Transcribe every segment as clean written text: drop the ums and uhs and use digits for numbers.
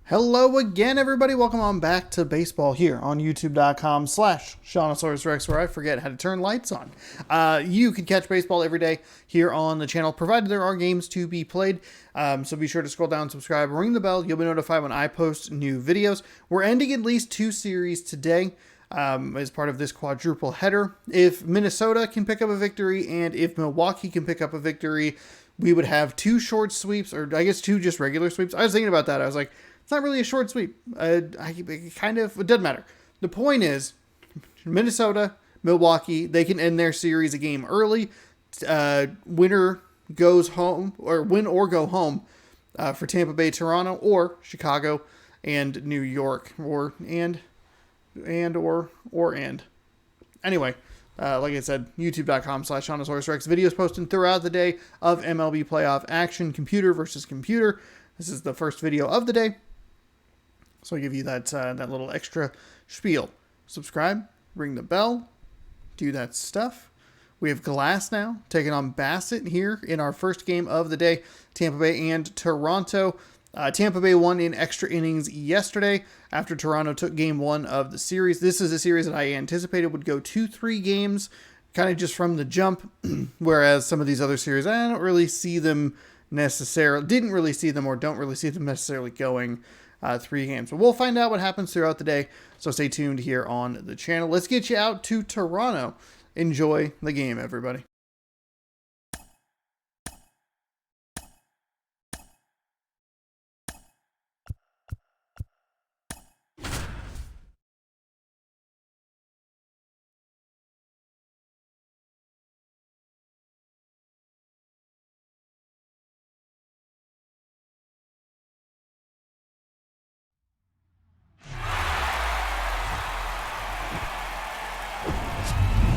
Hello again, everybody. Welcome on back to baseball here on youtube.com/Shawnosaurus where I forget how to turn lights on. You can catch baseball every day here on the channel, provided there are games to be played. So be sure to scroll down, subscribe, ring the bell. You'll be notified when I post new videos. We're ending at least 2 series today as part of this quadruple header. If Minnesota can pick up a victory and if Milwaukee can pick up a victory, we would have 2 short sweeps, or I guess 2 just regular sweeps. I was thinking about that. I was like, it's not really a short sweep. It doesn't matter. The point is, Minnesota, Milwaukee, they can end their series a game early. Winner goes home, or win or go home for Tampa Bay, Toronto, or Chicago and New York, and. Anyway, like I said, youtube.com/Shawnosaurus videos posted throughout the day of MLB playoff action, computer versus computer. This is the first video of the day. So I'll give you that little extra spiel. Subscribe, ring the bell, do that stuff. We have Glass now taking on Bassett here in our first game of the day, Tampa Bay and Toronto. Tampa Bay won in extra innings yesterday after Toronto took game 1 of the series. This is a series that I anticipated would go 2-3 games, kind of just from the jump, whereas some of these other series, I don't really see them necessarily, didn't really see them or don't really see them necessarily going 3 games. But we'll find out what happens throughout the day, so stay tuned here on the channel. Let's get you out to Toronto. Enjoy the game, everybody.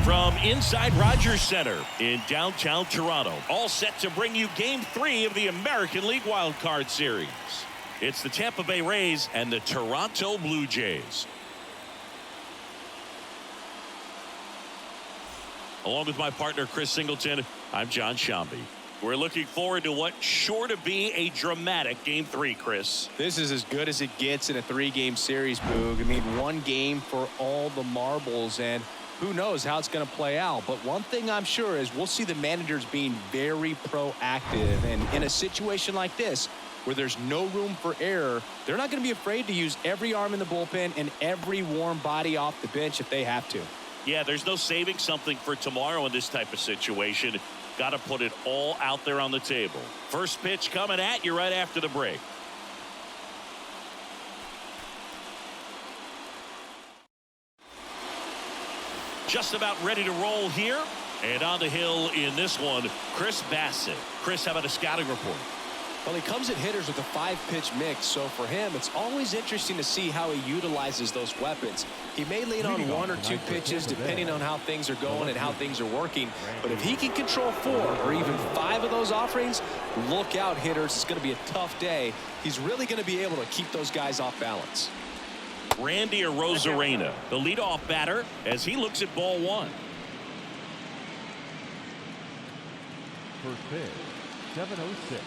From inside Rogers Center in downtown Toronto, all set to bring you Game 3 of the American League Wild Card Series. It's the Tampa Bay Rays and the Toronto Blue Jays. Along with my partner Chris Singleton, I'm John Shambi. We're looking forward to what's sure to be a dramatic Game 3, Chris. This is as good as it gets in a 3-game series, Boog. I mean, 1 game for all the marbles, and who knows how it's going to play out. But one thing I'm sure is we'll see the managers being very proactive. And in a situation like this, where there's no room for error, they're not going to be afraid to use every arm in the bullpen and every warm body off the bench if they have to. Yeah, there's no saving something for tomorrow in this type of situation. Got to put it all out there on the table. First pitch coming at you right after the break. Just about ready to roll here. And on the hill in this one, Chris Bassett. Chris, how about a scouting report? Well, he comes at hitters with a 5-pitch mix, so for him, it's always interesting to see how he utilizes those weapons. He may lean on 1 or 2 pitches depending on how things are going and how things are working, but if he can control 4 or even 5 of those offerings, look out, hitters. It's going to be a tough day. He's really going to be able to keep those guys off balance. Randy Arozarena, the leadoff batter, as he looks at ball 1. First pitch, 7:06.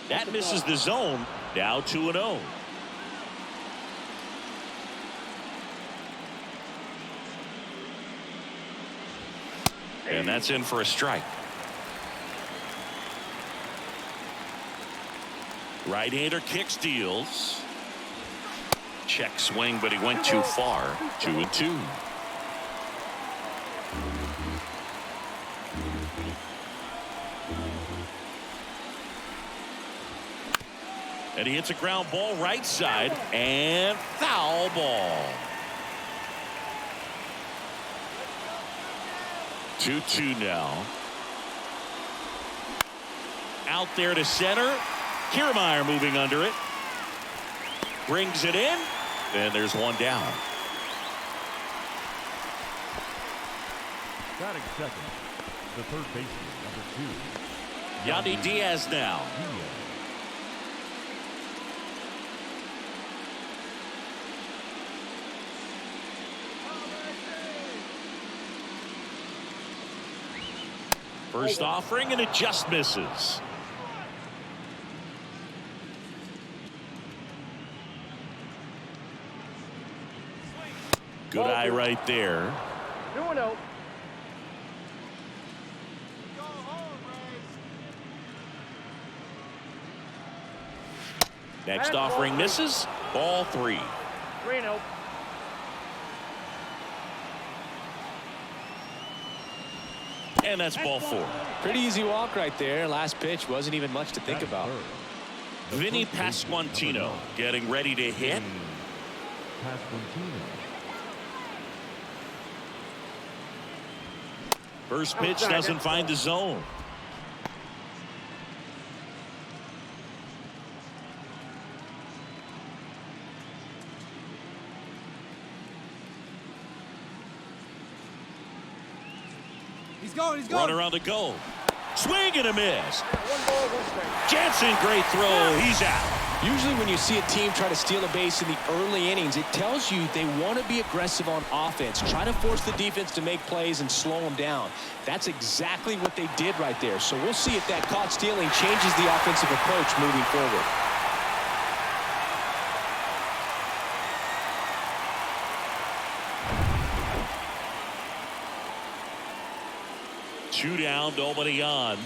That misses the zone. Now 2-0. And that's in for a strike. Right-hander kicks, deals. Check swing, but he went too far. 2-2. And he hits a ground ball right side and foul ball. 2-2 now. Out there to center. Kiermaier moving under it. Brings it in. And there's 1 down. Batting second, the third baseman, number 2. Yandy Diaz now. First offering, and it just misses. Good eye right there. 2-0. Next offering misses. Ball 3. 3-0. And that's ball 4. Pretty easy walk right there. Last pitch wasn't even much to think about. Vinny Pasquantino getting ready to hit. First pitch doesn't find the zone. He's going. Runner on the go. Swing and a miss. Jansen, great throw. He's out. Usually when you see a team try to steal a base in the early innings, it tells you they want to be aggressive on offense. Try to force the defense to make plays and slow them down. That's exactly what they did right there. So we'll see if that caught stealing changes the offensive approach moving forward. Two down, nobody on.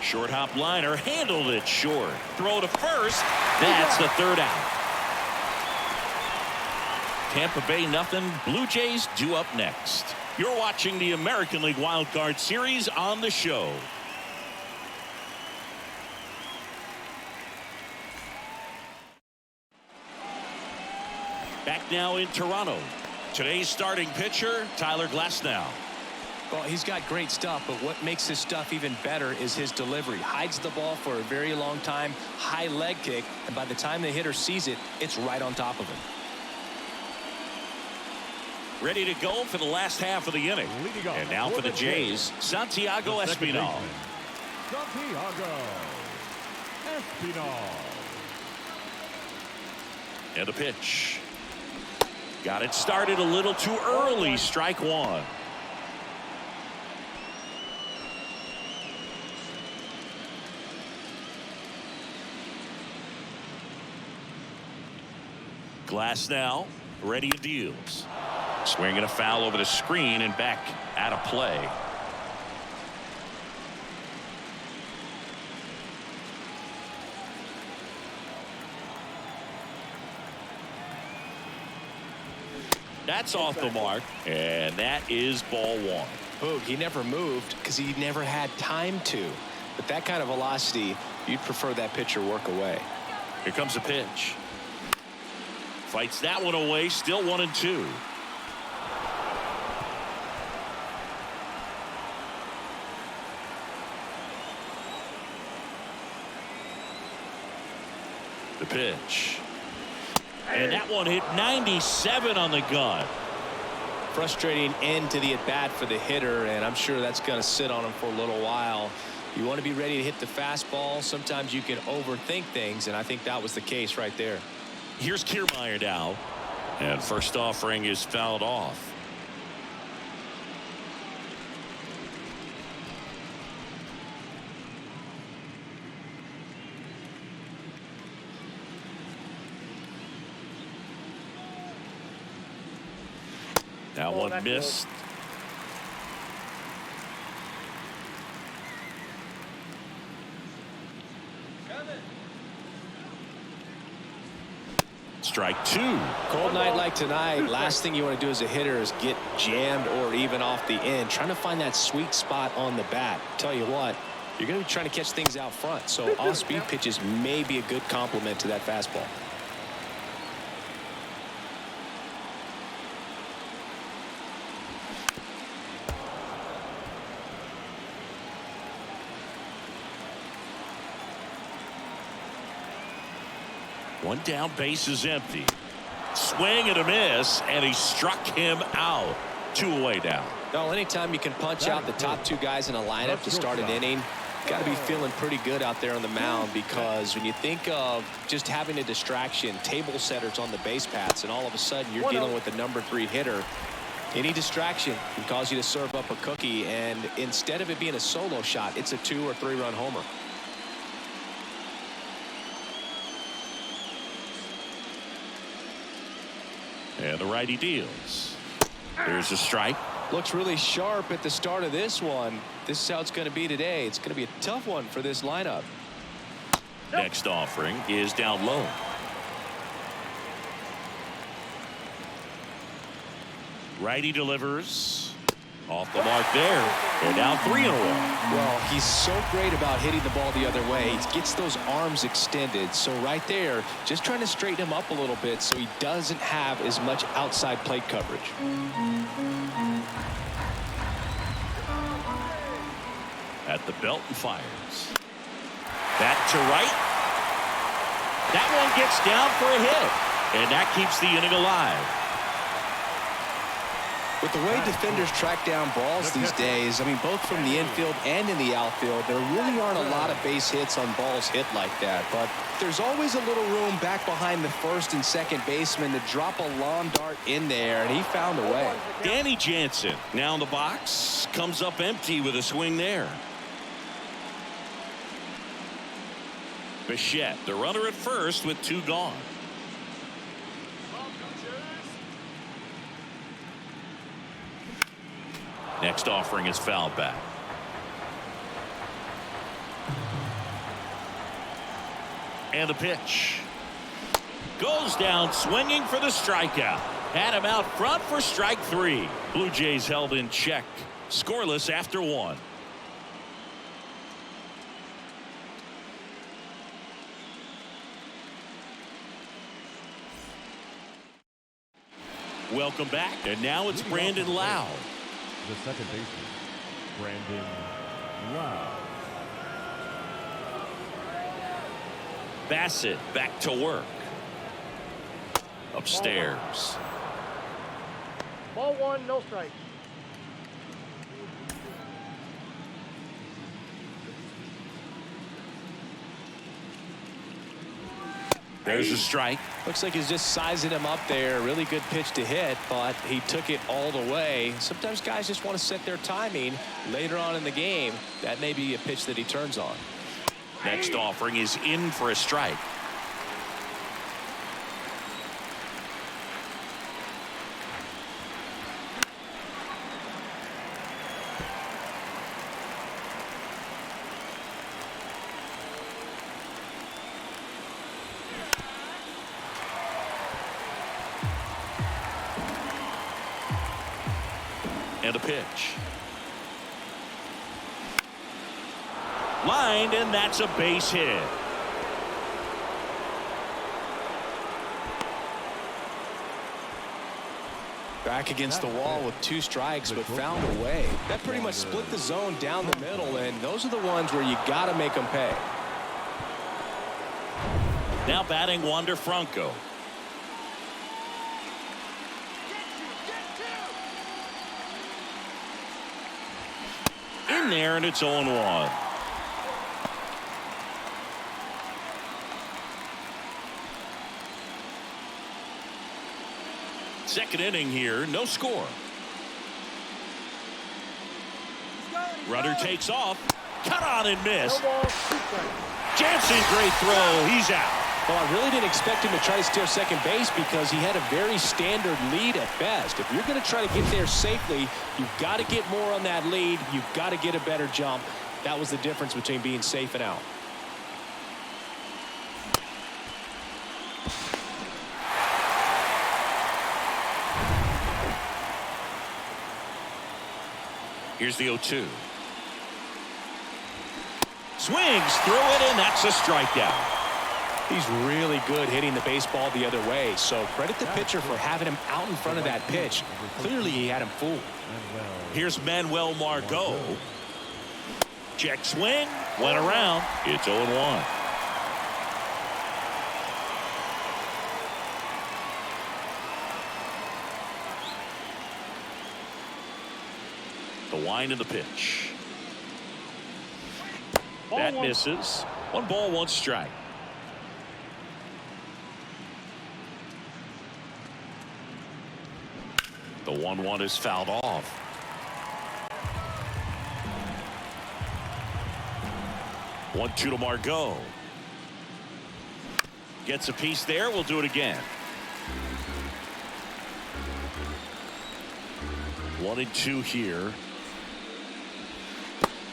Short hop liner, handled it short. Throw to first. That's the third out. Tampa Bay nothing. Blue Jays due up next. You're watching the American League Wild Card Series on the show. Back now in Toronto. Today's starting pitcher, Tyler Glasnow. Well, he's got great stuff, but what makes his stuff even better is his delivery. Hides the ball for a very long time, high leg kick, and by the time the hitter sees it, it's right on top of him. Ready to go for the last half of the inning. And now for the Jays, Santiago Espinal. Santiago Espinal. And the pitch. Got it started a little too early. Strike 1. Glasnow ready and deals. Swinging a foul over the screen and back out of play. That's off the mark, and that is ball 1. Boog, he never moved because he never had time to. But that kind of velocity, you'd prefer that pitcher work away. Here comes the pitch. Fights that one away, still 1-2. The pitch. And that one hit 97 on the gun. Frustrating end to the at-bat for the hitter, and I'm sure that's going to sit on him for a little while. You want to be ready to hit the fastball. Sometimes you can overthink things, and I think that was the case right there. Here's Kiermaier now. And first offering is fouled off. That one missed. Strike 2. Cold night like tonight, last thing you want to do as a hitter is get jammed or even off the end. Trying to find that sweet spot on the bat. Tell you what, you're going to be trying to catch things out front. So off-speed pitches may be a good complement to that fastball. One down, base is empty. Swing and a miss, and he struck him out. 2 away now. Well, anytime you can punch out the top 2 guys in a lineup to start an inning, got to be feeling pretty good out there on the mound, because when you think of just having a distraction, table setters on the base paths, and all of a sudden you're dealing with the number 3 hitter, any distraction can cause you to serve up a cookie, and instead of it being a solo shot, it's a 2 or 3 run homer. And the righty deals. There's a strike. Looks really sharp at the start of this one. This is how it's going to be today. It's going to be a tough one for this lineup. Next offering is down low. Righty delivers. Off the mark there. And now 3 in a row. Well, he's so great about hitting the ball the other way. He gets those arms extended. So right there, just trying to straighten him up a little bit so he doesn't have as much outside plate coverage. At the belt and fires. Back to right. That one gets down for a hit. And that keeps the inning alive. With the way defenders track down balls these days, I mean, both from the infield and in the outfield, there really aren't a lot of base hits on balls hit like that. But there's always a little room back behind the first and second baseman to drop a long dart in there, and he found a way. Danny Jansen now in the box. Comes up empty with a swing there. Bichette, the runner at first with 2 gone. Next offering is fouled back. And the pitch. Goes down swinging for the strikeout. Had him out front for strike 3. Blue Jays held in check. Scoreless after 1. Welcome back. And now it's Brandon Lau. The second baseman, Brandon Lau. Bassett back to work. Upstairs. Ball 1, no strike. There's a strike. Looks like he's just sizing him up there. Really good pitch to hit, but he took it all the way. Sometimes guys just want to set their timing later on in the game. That may be a pitch that he turns on. Next offering is in for a strike. And a pitch. Lined, and that's a base hit. Back against the wall with 2 strikes, but found a way. That pretty much split the zone down the middle, and those are the ones where you got to make them pay. Now batting Wander Franco. In there, and it's 0-1. Second inning here, no score. Runner takes off, cut on and miss. Jansen, great throw, he's out. Well, I really didn't expect him to try to steal second base because he had a very standard lead at best. If you're going to try to get there safely, you've got to get more on that lead. You've got to get a better jump. That was the difference between being safe and out. Here's the 0-2. Swings through it, and that's a strikeout. He's really good hitting the baseball the other way, so credit the pitcher for having him out in front of that pitch. Clearly, he had him fooled. Here's Manuel Margot. Check swing, went around. It's 0-1. The wind of the pitch. That misses. 1 ball, 1 strike. The 1-1 is fouled off. One, 2 to Margot. Gets a piece there. We'll do it again. 1-2 here.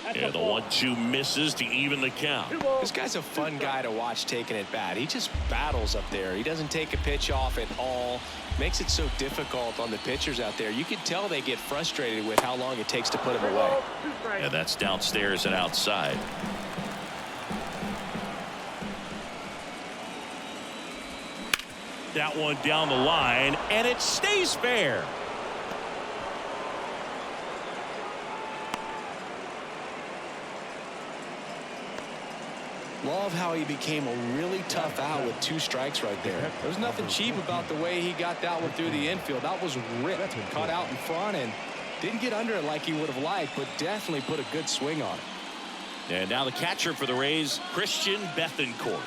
And the 1-2 misses to even the count. This guy's a fun guy to watch taking at bat. He just battles up there. He doesn't take a pitch off at all. Makes it so difficult on the pitchers out there. You can tell they get frustrated with how long it takes to put him away. And that's downstairs and outside. That one down the line, and it stays fair. Love how he became a really tough out with 2 strikes right there. There's nothing cheap about the way he got that one through the infield. That was ripped, caught out in front, and didn't get under it like he would have liked, but definitely put a good swing on it. And now the catcher for the Rays, Christian Bethancourt.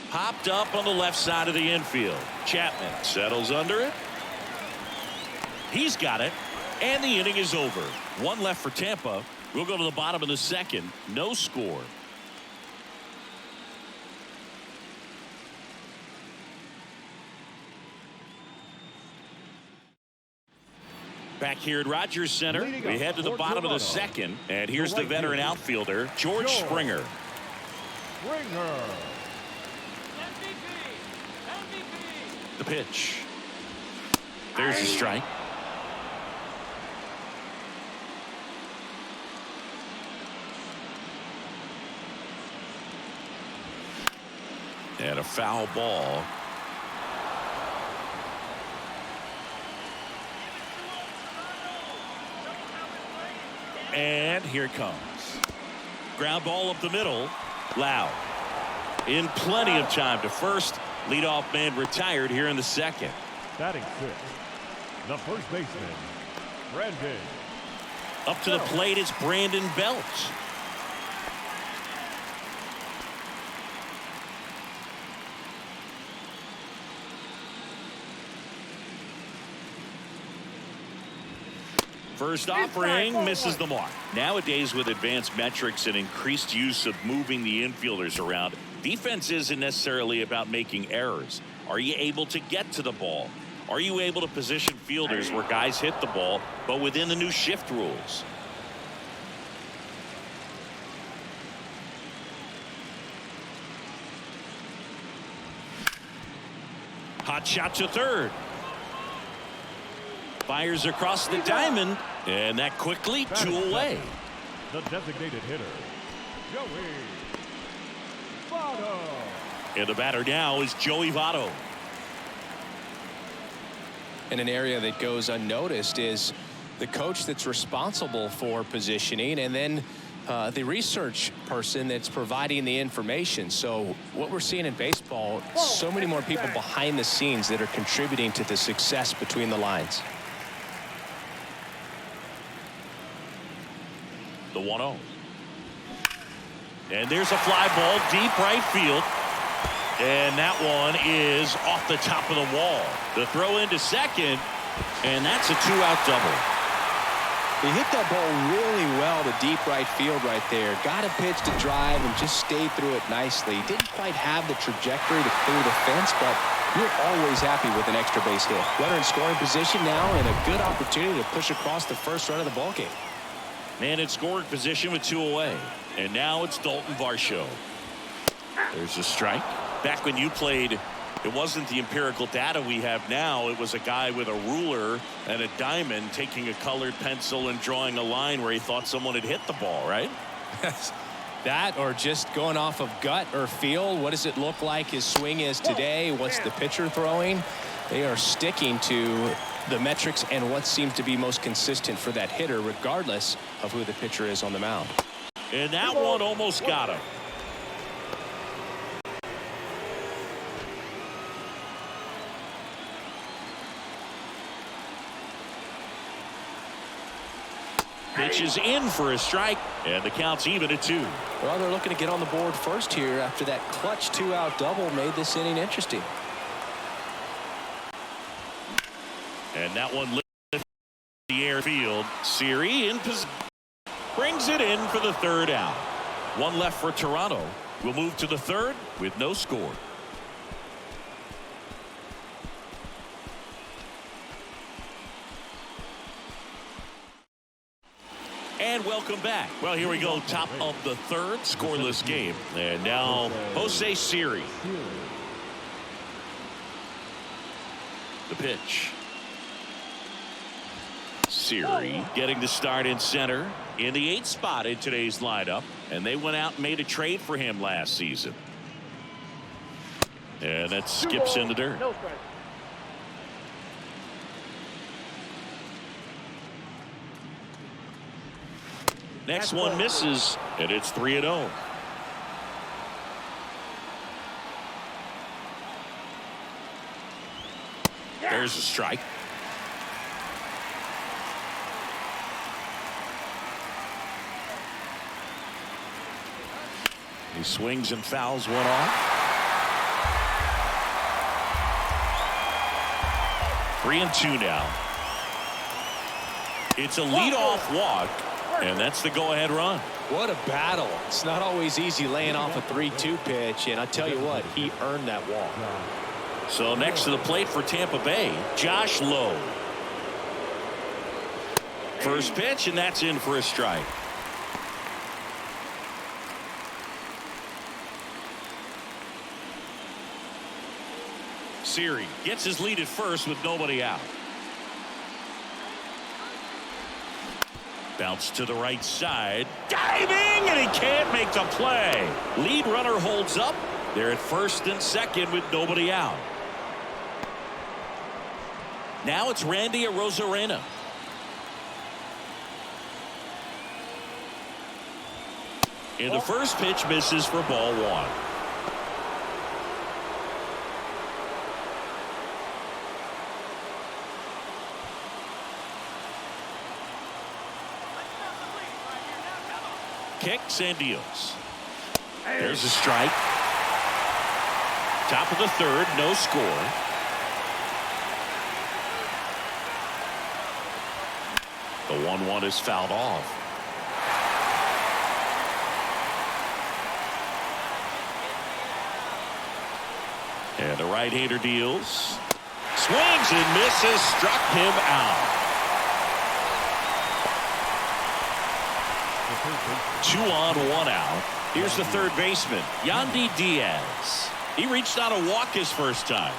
Popped up on the left side of the infield. Chapman settles under it. He's got it, and the inning is over. 1 left for Tampa. We'll go to the bottom of the 2nd. No score. Back here at Rogers Center, we head to the bottom of the 2nd, and here's the veteran outfielder, George Springer. The pitch. There's the strike. And a foul ball. And here it comes. Ground ball up the middle. Loud. In plenty of time to first. Leadoff man retired here in the 2nd. Batting 6th, the first baseman, Brandon. Up to the plate is Brandon Belt. First offering misses the mark. Nowadays, with advanced metrics and increased use of moving the infielders around, defense isn't necessarily about making errors. Are you able to get to the ball? Are you able to position fielders where guys hit the ball, but within the new shift rules? Hot shot to third. Fires across the diamond, and that quickly 2 away. The designated hitter, Joey Votto. And the batter now is Joey Votto. And an area that goes unnoticed is the coach that's responsible for positioning, and then the research person that's providing the information. So what we're seeing in baseball, so many more people behind the scenes that are contributing to the success between the lines. The 1-0. And there's a fly ball deep right field. And that one is off the top of the wall. The throw into second, and that's a 2-out double. He hit that ball really well to deep right field right there. Got a pitch to drive and just stayed through it nicely. Didn't quite have the trajectory to clear the fence, but you're always happy with an extra base hit. Runner in scoring position now, and a good opportunity to push across the first run of the ballgame. Man in scoring position with 2 away. And now it's Dalton Varsho. There's a strike. Back when you played, it wasn't the empirical data we have now. It was a guy with a ruler and a diamond taking a colored pencil and drawing a line where he thought someone had hit the ball, right? That, or just going off of gut or feel. What does it look like his swing is today? What's the pitcher throwing? They are sticking to the metrics and what seems to be most consistent for that hitter, regardless of who the pitcher is on the mound. And that one almost got him. Pitch is in for a strike, and the count's even at 2. Well, they're looking to get on the board first here after that clutch 2-out double made this inning interesting. And that one lifts the airfield. Siri in position. Brings it in for the 3rd out. 1 left for Toronto. We'll move to the 3rd with no score. And welcome back. Well, here we go. Top of the third, scoreless game. And now Jose Siri. The pitch. Siri getting the start in center in the 8th spot in today's lineup. And they went out and made a trade for him last season. And that skips in the dirt. No strike. Next one misses, and it's 3-0. There's a strike. He swings and fouls one off. 3-2 now. It's a leadoff walk. And that's the go-ahead run. What a battle. It's not always easy laying off a 3-2 pitch, and I tell you what, he earned that walk. So next to the plate for Tampa Bay, Josh Lowe. First pitch, and that's in for a strike. Siri gets his lead at first with nobody out. Bounce to the right side. Diving, and he can't make the play. Lead runner holds up. They're at first and second with nobody out. Now it's Randy Arozarena. And the first pitch misses for ball one. Kicks and deals. There's a strike. Top of the third, no score. The 1-1 is fouled off. And the right-hander deals. Swings and misses. Struck him out. 2 on, 1 out. Here's the third baseman, Yandy Diaz. He reached out a walk his first time.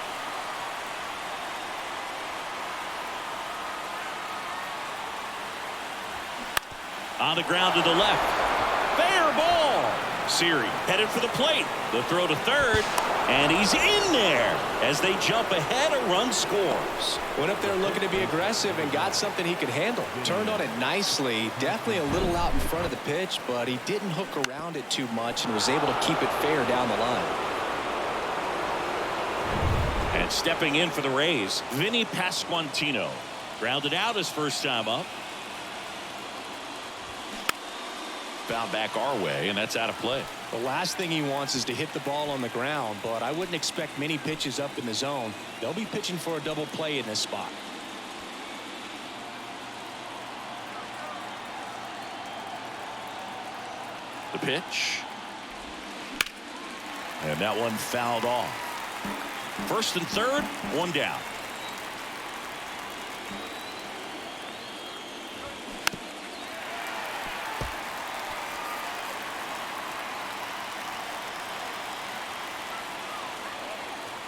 On the ground to the left. Fair ball. Siri headed for the plate. The throw to third, and he's in there as they jump ahead. A run scores. Went up there looking to be aggressive and got something he could handle. Turned on it nicely. Definitely a little out in front of the pitch, but he didn't hook around it too much and was able to keep it fair down the line. And stepping in for the Rays, Vinny Pasquantino. Grounded out his first time up. Found back our way, and that's out of play. The last thing he wants is to hit the ball on the ground, but I wouldn't expect many pitches up in the zone. They'll be pitching for a double play in this spot. The pitch. And that one fouled off. First and third, 1 down.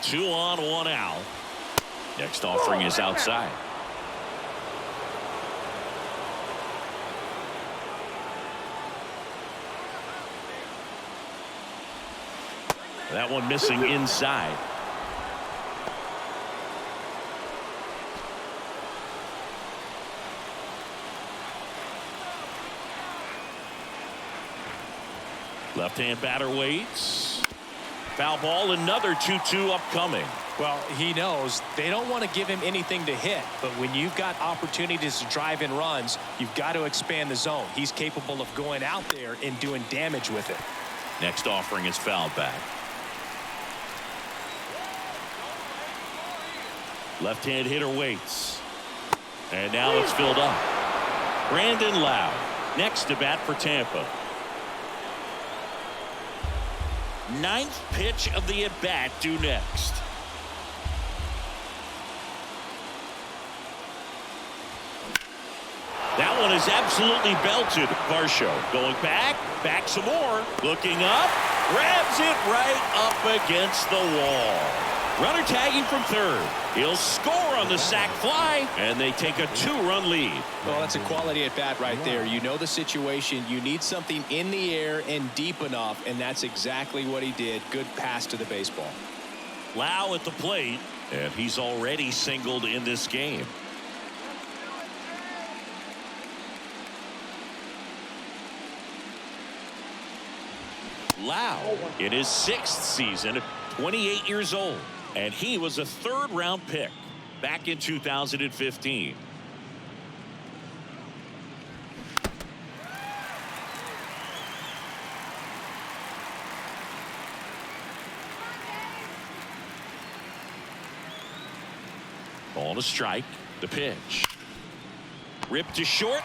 Two on, 1 out. Next offering is outside. That one missing inside. Left-hand batter waits. Foul ball, another 2-2 upcoming. Well, he knows they don't want to give him anything to hit, but when you've got opportunities to drive in runs, you've got to expand the zone. He's capable of going out there and doing damage with it. Next offering is fouled back. Left-hand hitter waits. And now it's filled up. Brandon Lowe next to bat for Tampa. 9th pitch of the at-bat due next. That one is absolutely belted. Varsho going back some more, looking up, grabs it right up against the wall. Runner tagging from third. He'll score on the sac fly, and they take a 2-run lead. Well, that's a quality at bat right there. You know the situation. You need something in the air and deep enough, and that's exactly what he did. Good pass to the baseball. Lau at the plate, and he's already singled in this game. Lau in his 6th season, 28 years old, and he was a 3rd-round pick back in 2015. On a strike, the pitch. Ripped to short.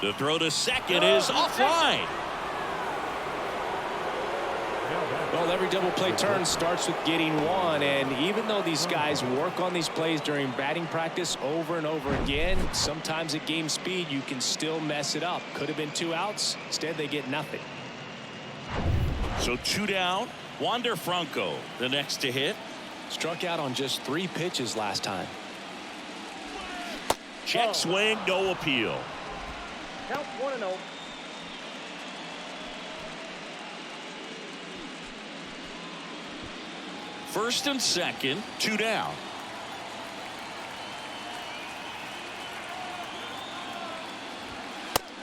The throw to second is offline. Well, every double play turn starts with getting one, and even though these guys work on these plays during batting practice over and over again, sometimes at game speed you can still mess it up. Could have been 2 outs. Instead, they get nothing. So 2 down. Wander Franco, the next to hit. Struck out on just 3 pitches last time. Check swing, no appeal. Count 1-0. First and second, 2 down.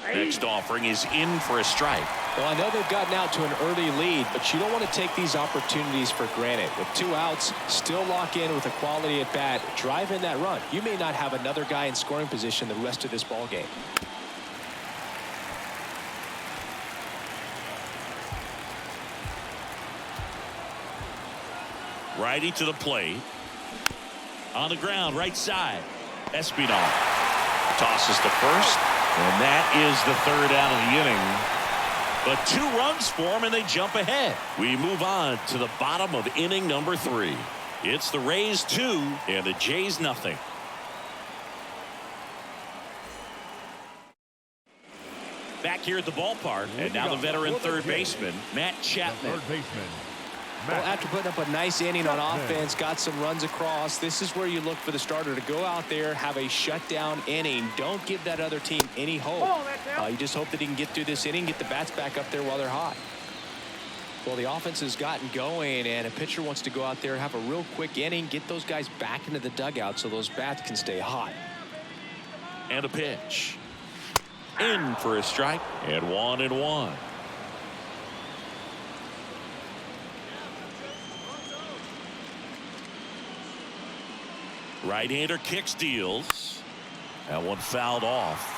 Next offering is in for a strike. Well, I know they've gotten out to an early lead, but you don't want to take these opportunities for granted. With 2 outs, still lock in with a quality at bat, drive in that run. You may not have another guy in scoring position the rest of this ball game. Righty to the plate. On the ground, right side. Espinal tosses to first, and that is the 3rd out of the inning. But 2 runs for them, and they jump ahead. We move on to the bottom of inning number 3. It's the Rays 2 and the Jays nothing. Back here at the ballpark, and now the veteran third baseman, Matt Chapman. Third baseman. Well, after putting up a nice inning on offense, got some runs across, this is where you look for the starter to go out there, have a shutdown inning. Don't give that other team any hope. You just hope that he can get through this inning, get the bats back up there while they're hot. Well, the offense has gotten going, and a pitcher wants to go out there, have a real quick inning, get those guys back into the dugout so those bats can stay hot. And a pitch. In for a strike, and 1-1. Right-hander kicks, deals. That one fouled off.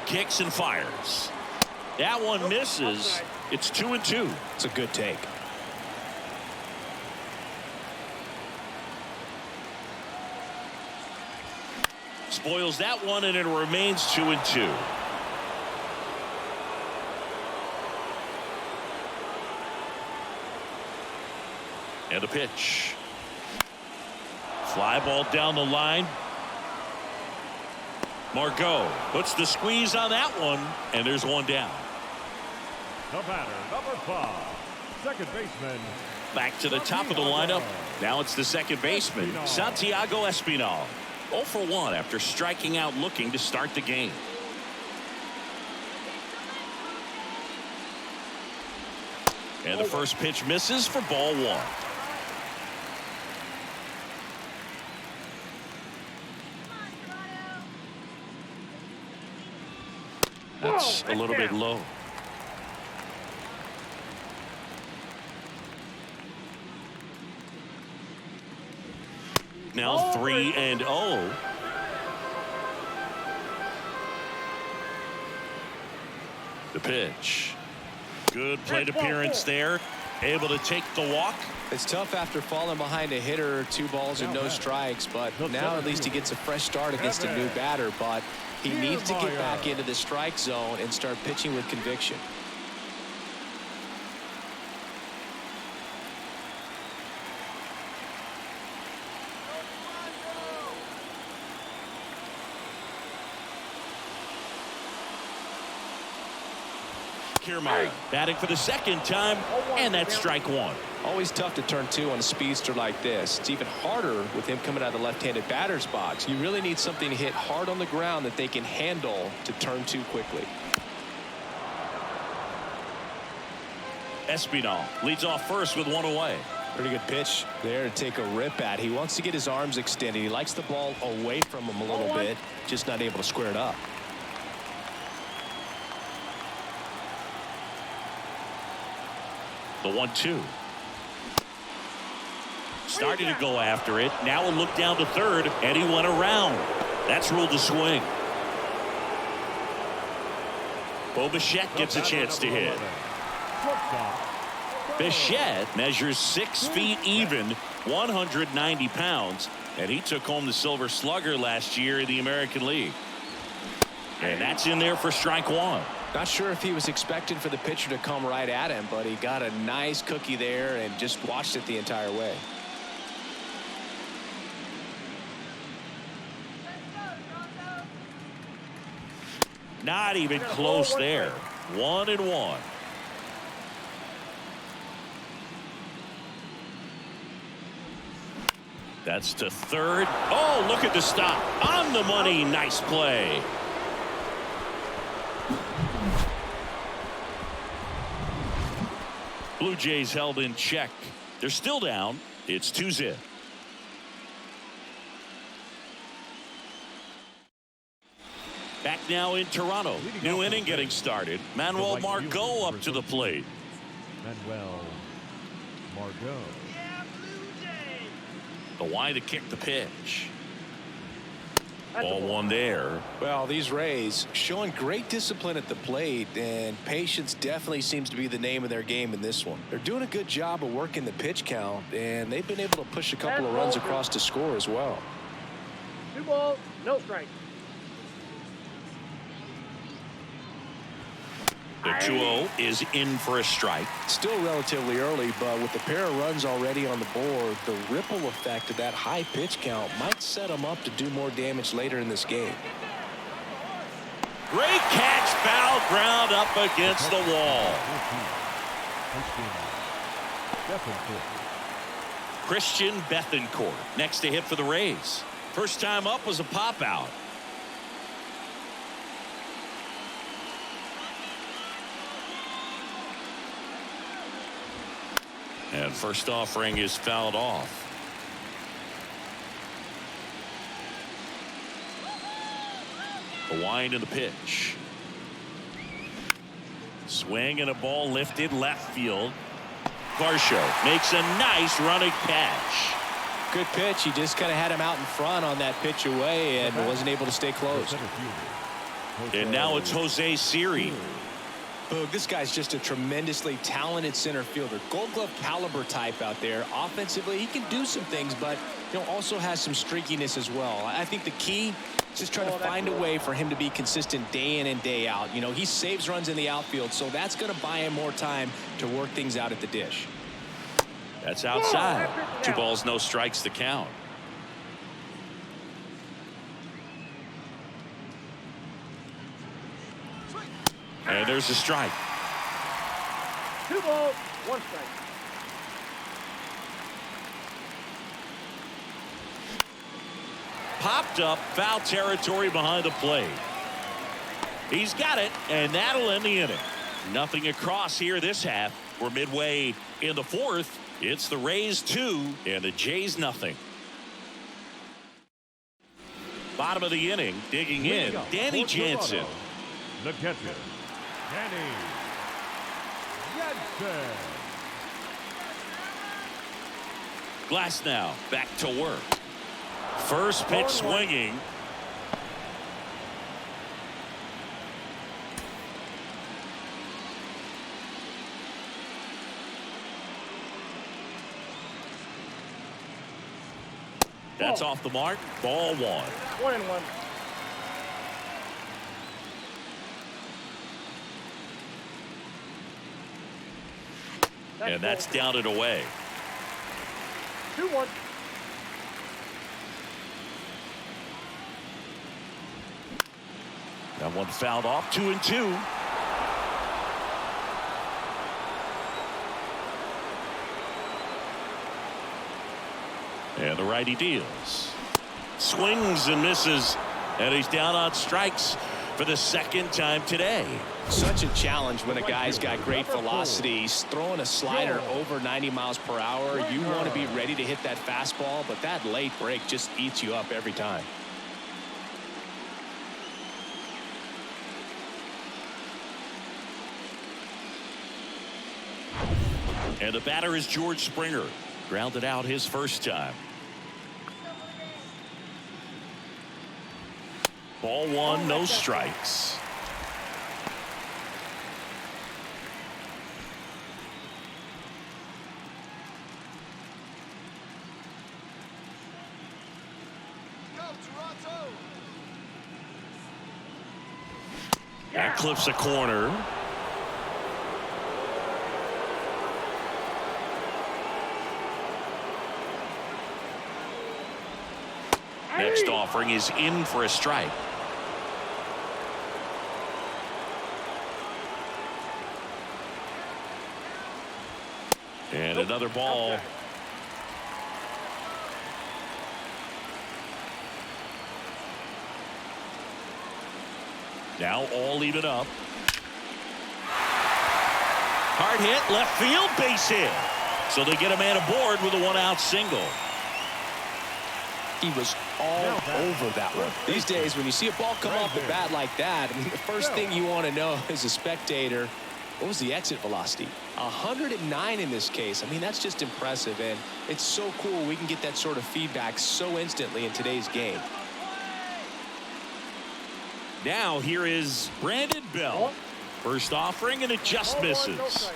Kicks and fires. That one misses. It's 2-2. It's a good take. Spoils that one, and it remains 2-2. And a pitch. Fly ball down the line. Margot puts the squeeze on that one, and there's 1 down. The batter, number 5, second baseman. Back to the top of the lineup. Now it's the second baseman, Santiago Espinal. 0 for 1 after striking out looking to start the game. And the first pitch misses for ball 1. That's a little bit low. Now 3-0. The pitch. Good plate appearance there. Able to take the walk. It's tough after falling behind a hitter, 2 balls and no strikes, but now at least he gets a fresh start against a new batter. But he needs to get back into the strike zone and start pitching with conviction. Kiermaier batting for the second time, and that's strike one. Always tough to turn two on a speedster like this. It's even harder with him coming out of the left-handed batter's box. You really need something to hit hard on the ground that they can handle to turn two quickly. Espinal leads off first with one away. Pretty good pitch there to take a rip at. He wants to get his arms extended. He likes the ball away from him a little bit, just not able to square it up. The 1-2. Started to go after it. Now a look down to third, and he went around. That's ruled a swing. Bichette gets a chance to hit. Bichette measures 6 feet even, 190 pounds, and he took home the Silver Slugger last year in the American League. And that's in there for strike one. Not sure if he was expecting for the pitcher to come right at him, but he got a nice cookie there and just watched it the entire way. Not even close there. 1-1. That's to third. Oh, look at the stop. On the money. Nice play. Blue Jays held in check. They're still down. It's 2-0. Back now in Toronto. New inning getting started. Manuel Margot up to the plate. Manuel Margot. The why to kick the pitch. Ball one there. Well, these Rays showing great discipline at the plate, and patience definitely seems to be the name of their game in this one. They're doing a good job of working the pitch count, and they've been able to push a couple of runs across to score as well. 2 balls, no strike. The 2-0 is in for a strike. Still relatively early, but with the pair of runs already on the board, the ripple effect of that high pitch count might set them up to do more damage later in this game. Great catch, foul ground up against the wall. Christian Bethancourt next to hit for the Rays. First time up was a pop out. And first offering is fouled off. The wind of the pitch. Swing and a ball lifted left field. Varsho makes a nice running catch. Good pitch. He just kind of had him out in front on that pitch away and wasn't able to stay close. And now it's Jose Siri. Boog, this guy's just a tremendously talented center fielder. Gold Glove caliber type out there. Offensively, he can do some things, but also has some streakiness as well. I think the key is just trying to find a way for him to be consistent day in and day out. He saves runs in the outfield, so that's going to buy him more time to work things out at the dish. That's outside. 2 balls, no strikes to count. And there's a strike. 2 balls, 1 strike. Popped up, foul territory behind the plate. He's got it, and that'll end the inning. Nothing across here this half. We're midway in the 4th. It's the Rays 2 and the Jays nothing. Bottom of the inning, digging in, Danny Jansen. The catcher, Danny Jansen. Glass now back to work. First pitch swinging. That's off the mark. Ball 1. 1-1. And that's down and away. 2-1. That one fouled off. 2-2. And the righty deals. Swings and misses. And he's down on strikes for the second time today. Such a challenge when a guy's got great velocity. He's throwing a slider over 90 miles per hour. You want to be ready to hit that fastball, but that late break just eats you up every time. And the batter is George Springer. Grounded out his first time. Ball one, no strikes. That clips a corner. Next offering is in for a strike. And another ball. Now all even up. Hard hit, left field, base hit. So they get a man aboard with a one-out single. He was all over that one. These days, when you see a ball come off the bat like that, I mean, the first thing you want to know as a spectator, what was the exit velocity? 109 in this case. I mean, that's just impressive, and it's so cool we can get that sort of feedback so instantly in today's game. Now here is Brandon Bell. First offering, and it just misses.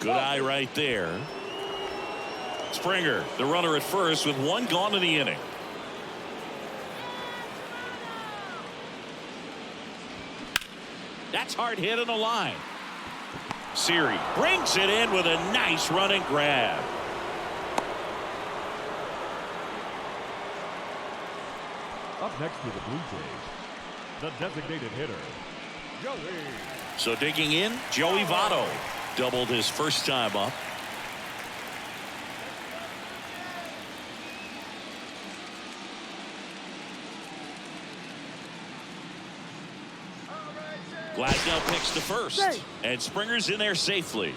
Good eye right there. Springer, the runner at first with one gone in the inning. That's hard hit in the line. Siri brings it in with a nice running grab. Up next to the Blue Jays, the designated hitter, Joey. So digging in, Joey Votto doubled his first time up. Glasnow picks the first, and Springer's in there safely.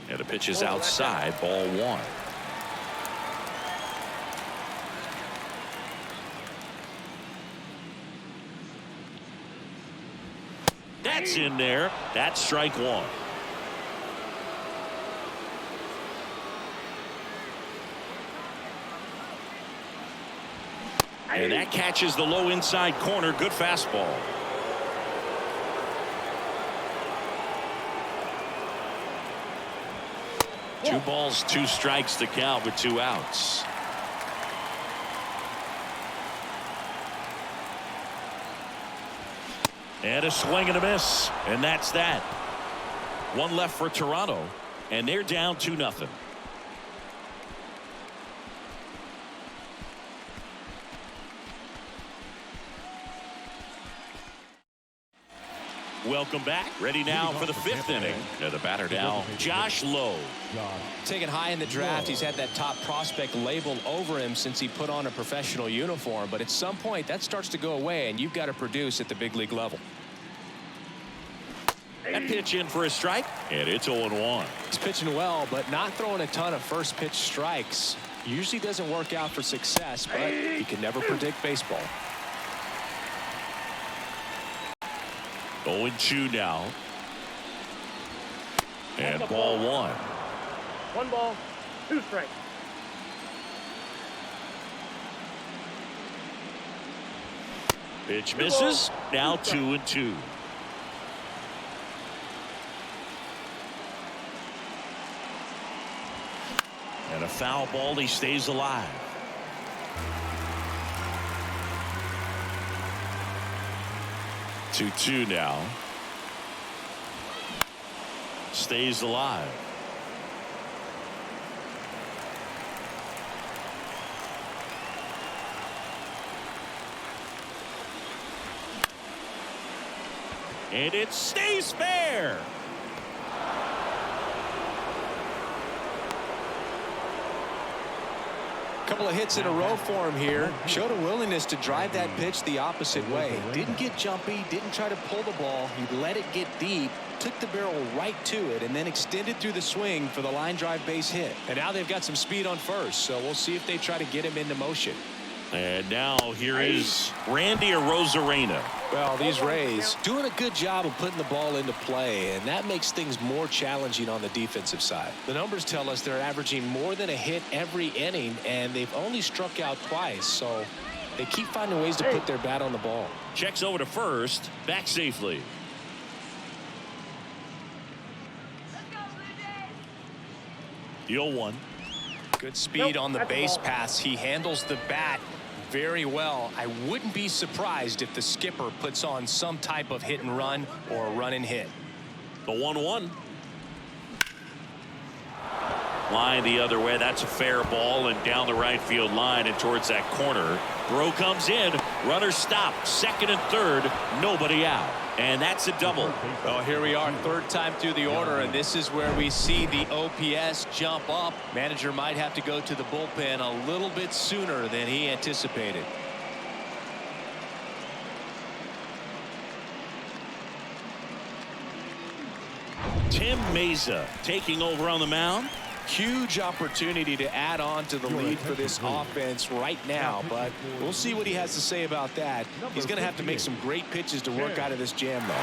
And the pitch is outside, ball one. That's in there. That's strike one. And that catches the low inside corner. Good fastball. Two balls, two strikes to count with two outs. And a swing and a miss. And that's that. One left for Toronto. And they're down 2-0. Welcome back. Ready now for the fifth inning. The batter now, Josh Lowe. Taken high in the draft, he's had that top prospect label over him since he put on a professional uniform. But at some point, that starts to go away, and you've got to produce at the big league level. That pitch in for a strike, and it's 0-1. He's pitching well, but not throwing a ton of first pitch strikes. Usually doesn't work out for success, but you can never predict baseball. 0-2 now. And ball one. 1 ball, 2 strikes. Pitch misses. Now 2-2. And a foul ball. He stays alive. 2-2 now. Stays alive. And it stays fair. Couple of hits in a row for him here. Showed a willingness to drive that pitch the opposite way. Didn't get jumpy, didn't try to pull the ball. He let it get deep, took the barrel right to it, and then extended through the swing for the line drive base hit. And now they've got some speed on first, so we'll see if they try to get him into motion. And now here is Randy Arozarena. Well, these Rays doing a good job of putting the ball into play, and that makes things more challenging on the defensive side. The numbers tell us they're averaging more than a hit every inning, and they've only struck out twice, so they keep finding ways to put their bat on the ball. Checks over to first, back safely. The 0-1. Good speed on the base pass. He handles the bat very well. I wouldn't be surprised if the skipper puts on some type of hit and run or a run and hit. The 1-1. Line the other way. That's a fair ball and down the right field line and towards that corner. Throw comes in. Runner stopped. Second and third. Nobody out. And that's a double. Well, here we are, third time through the order, and this is where we see the OPS jump up. Manager might have to go to the bullpen a little bit sooner than he anticipated. Tim Meza taking over on the mound. Huge opportunity to add on to the lead for this offense right now, but we'll see what he has to say about that. He's going to have to make some great pitches to work out of this jam, though.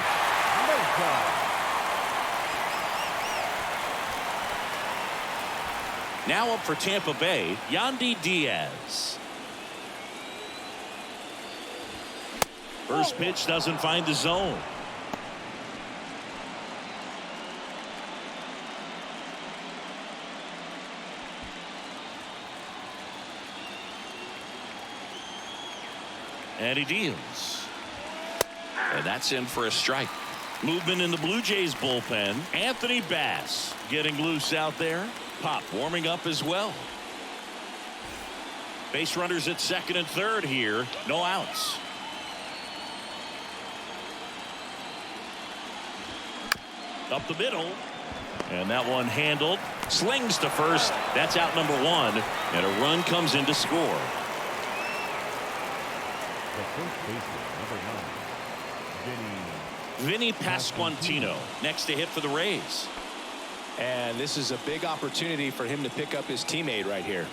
Now up for Tampa Bay, Yandy Diaz. First pitch doesn't find the zone. And he deals. And that's in for a strike. Movement in the Blue Jays bullpen. Anthony Bass getting loose out there. Pop warming up as well. Base runners at second and third here. No outs. Up the middle. And that one handled. Slings to first. That's out number one. And a run comes in to score. Vinny Pasquantino next to hit for the Rays. And this is a big opportunity for him to pick up his teammate right here.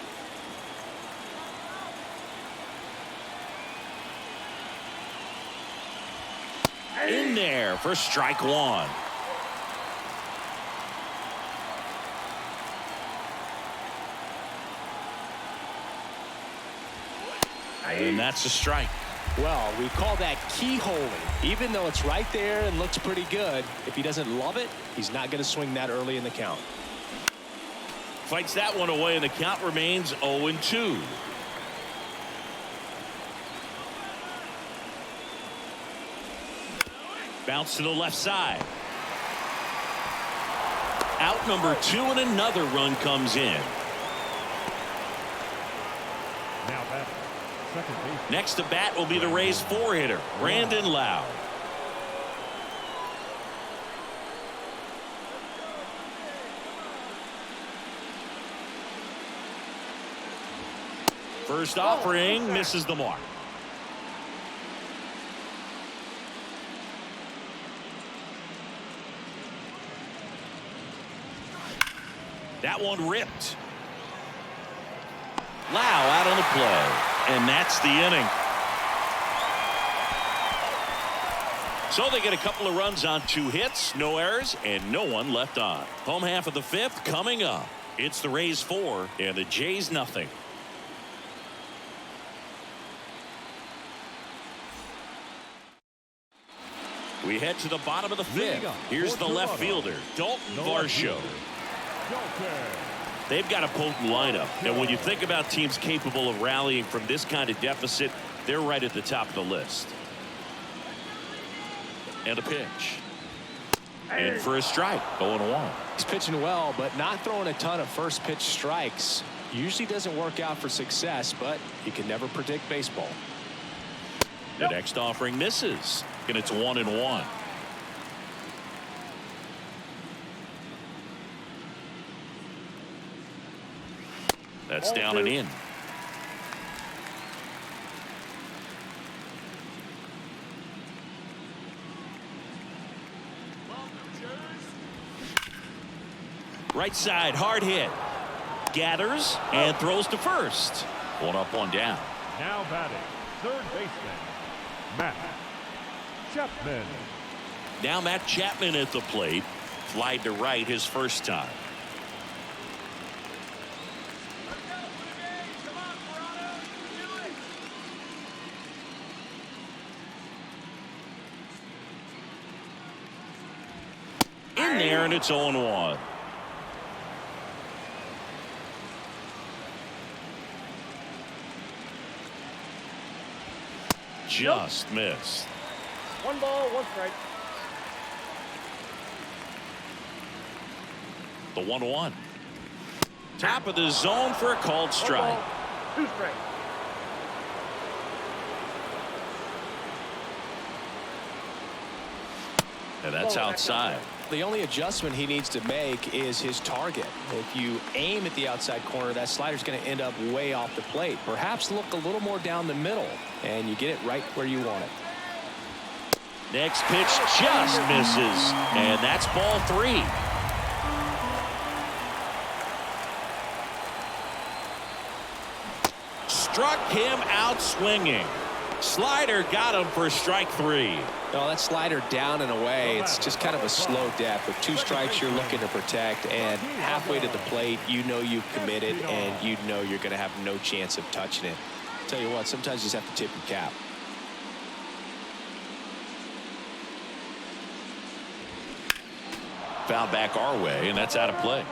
In there for strike one. And that's a strike. Well, we call that keyholing. Even though it's right there and looks pretty good, if he doesn't love it, he's not going to swing that early in the count. Fights that one away, and the count remains 0-2. Bounce to the left side. Out number two, and another run comes in. Next to bat will be the Rays four-hitter, Brandon Lowe. First offering misses the mark. That one ripped. Lowe out on the play. And that's the inning. So they get a couple of runs on two hits, no errors, and no one left on. Home half of the fifth coming up. It's the Rays 4 and the Jays nothing. We head to the bottom of the fifth. Here's the left fielder, Dalton Varsho. They've got a potent lineup, and when you think about teams capable of rallying from this kind of deficit, they're right at the top of the list. And a pitch. In for a strike. 0-1. He's pitching well, but not throwing a ton of first pitch strikes. Usually doesn't work out for success, but you can never predict baseball. The next offering misses, and it's 1-1. That's down and in. Right side, hard hit. Gathers and throws to first. 1 up, 1 down. Now batting, third baseman, Matt Chapman. Now Matt Chapman at the plate. Flied to right his first time. In there, and it's 0-1. Just missed. 1 ball, 1 strike. The 1-1. Top of the zone for a called strike. 2 strikes. And that's outside. The only adjustment he needs to make is his target. If you aim at the outside corner, that slider's going to end up way off the plate. Perhaps look a little more down the middle, and you get it right where you want it. Next pitch just misses, and that's ball 3. Struck him out swinging. Slider got him for strike 3. No, that slider down and away. It's just kind of a slow death. With 2 strikes, you're looking to protect, and halfway to the plate, you know you've committed, and you know you're going to have no chance of touching it. Tell you what, sometimes you just have to tip your cap. Foul back our way, and that's out of play.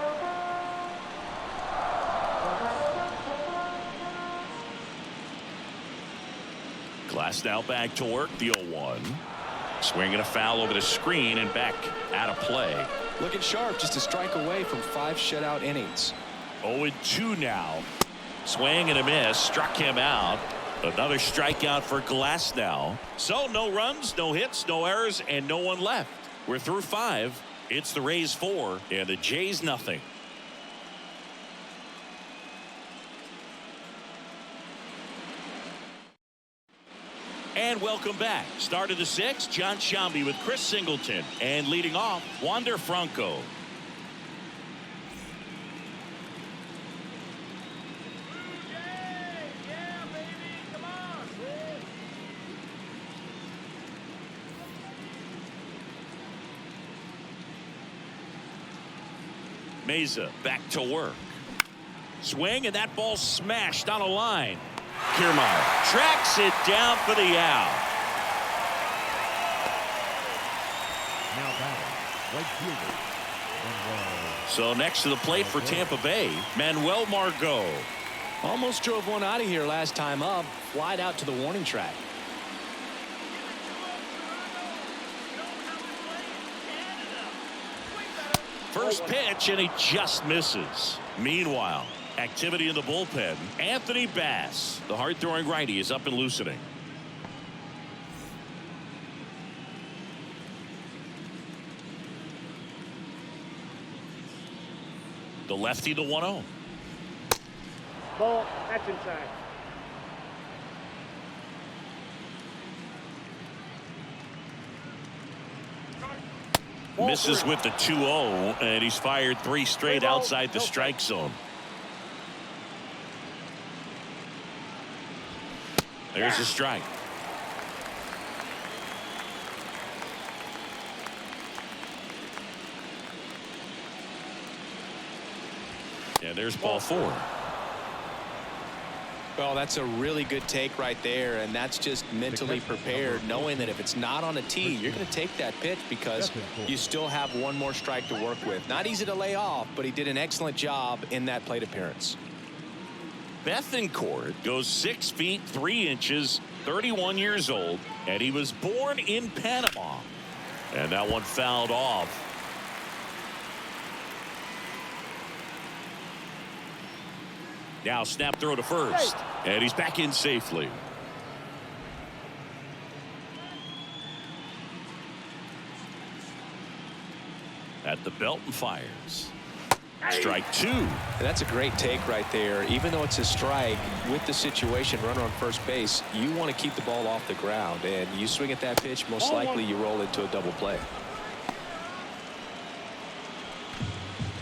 Glass now back to work. The 0-1. Swinging a foul over the screen and back out of play. Looking sharp, just a strike away from 5 shutout innings. 0-2 now. Swing and a miss. Struck him out. Another strikeout for Glass now. So no runs, no hits, no errors, and no one left. We're through 5. It's the Rays 4 and the Jays nothing. And welcome back. Start of the 6th, John Shambi with Chris Singleton. And leading off, Wander Franco. Meza back to work. Swing, and that ball smashed on a line. Kiermaier tracks it down for the out. Now batting, right fielder, Manuel. So next to the plate for Tampa Bay, Manuel Margot. Almost drove one out of here last time up. Flied out to the warning track. First pitch, and he just misses. Meanwhile, activity in the bullpen. Anthony Bass, the hard-throwing righty, is up and loosening. The lefty, the 1-0. Ball, that's inside. Misses with the 2-0, and he's fired 3 straight outside the strike zone. There's a strike. And there's ball 4. Well, that's a really good take right there, and that's just mentally prepared, knowing that if it's not on a tee, you're going to take that pitch because you still have 1 more strike to work with. Not easy to lay off, but he did an excellent job in that plate appearance. Bethancourt goes 6 feet 3 inches, 31 years old, and he was born in Panama. And that one fouled off. Now snap throw to first. And he's back in safely. At the belt and fires. Strike two. That's a great take right there. Even though it's a strike, with the situation, runner on first base, you want to keep the ball off the ground. And you swing at that pitch, most likely you roll into a double play.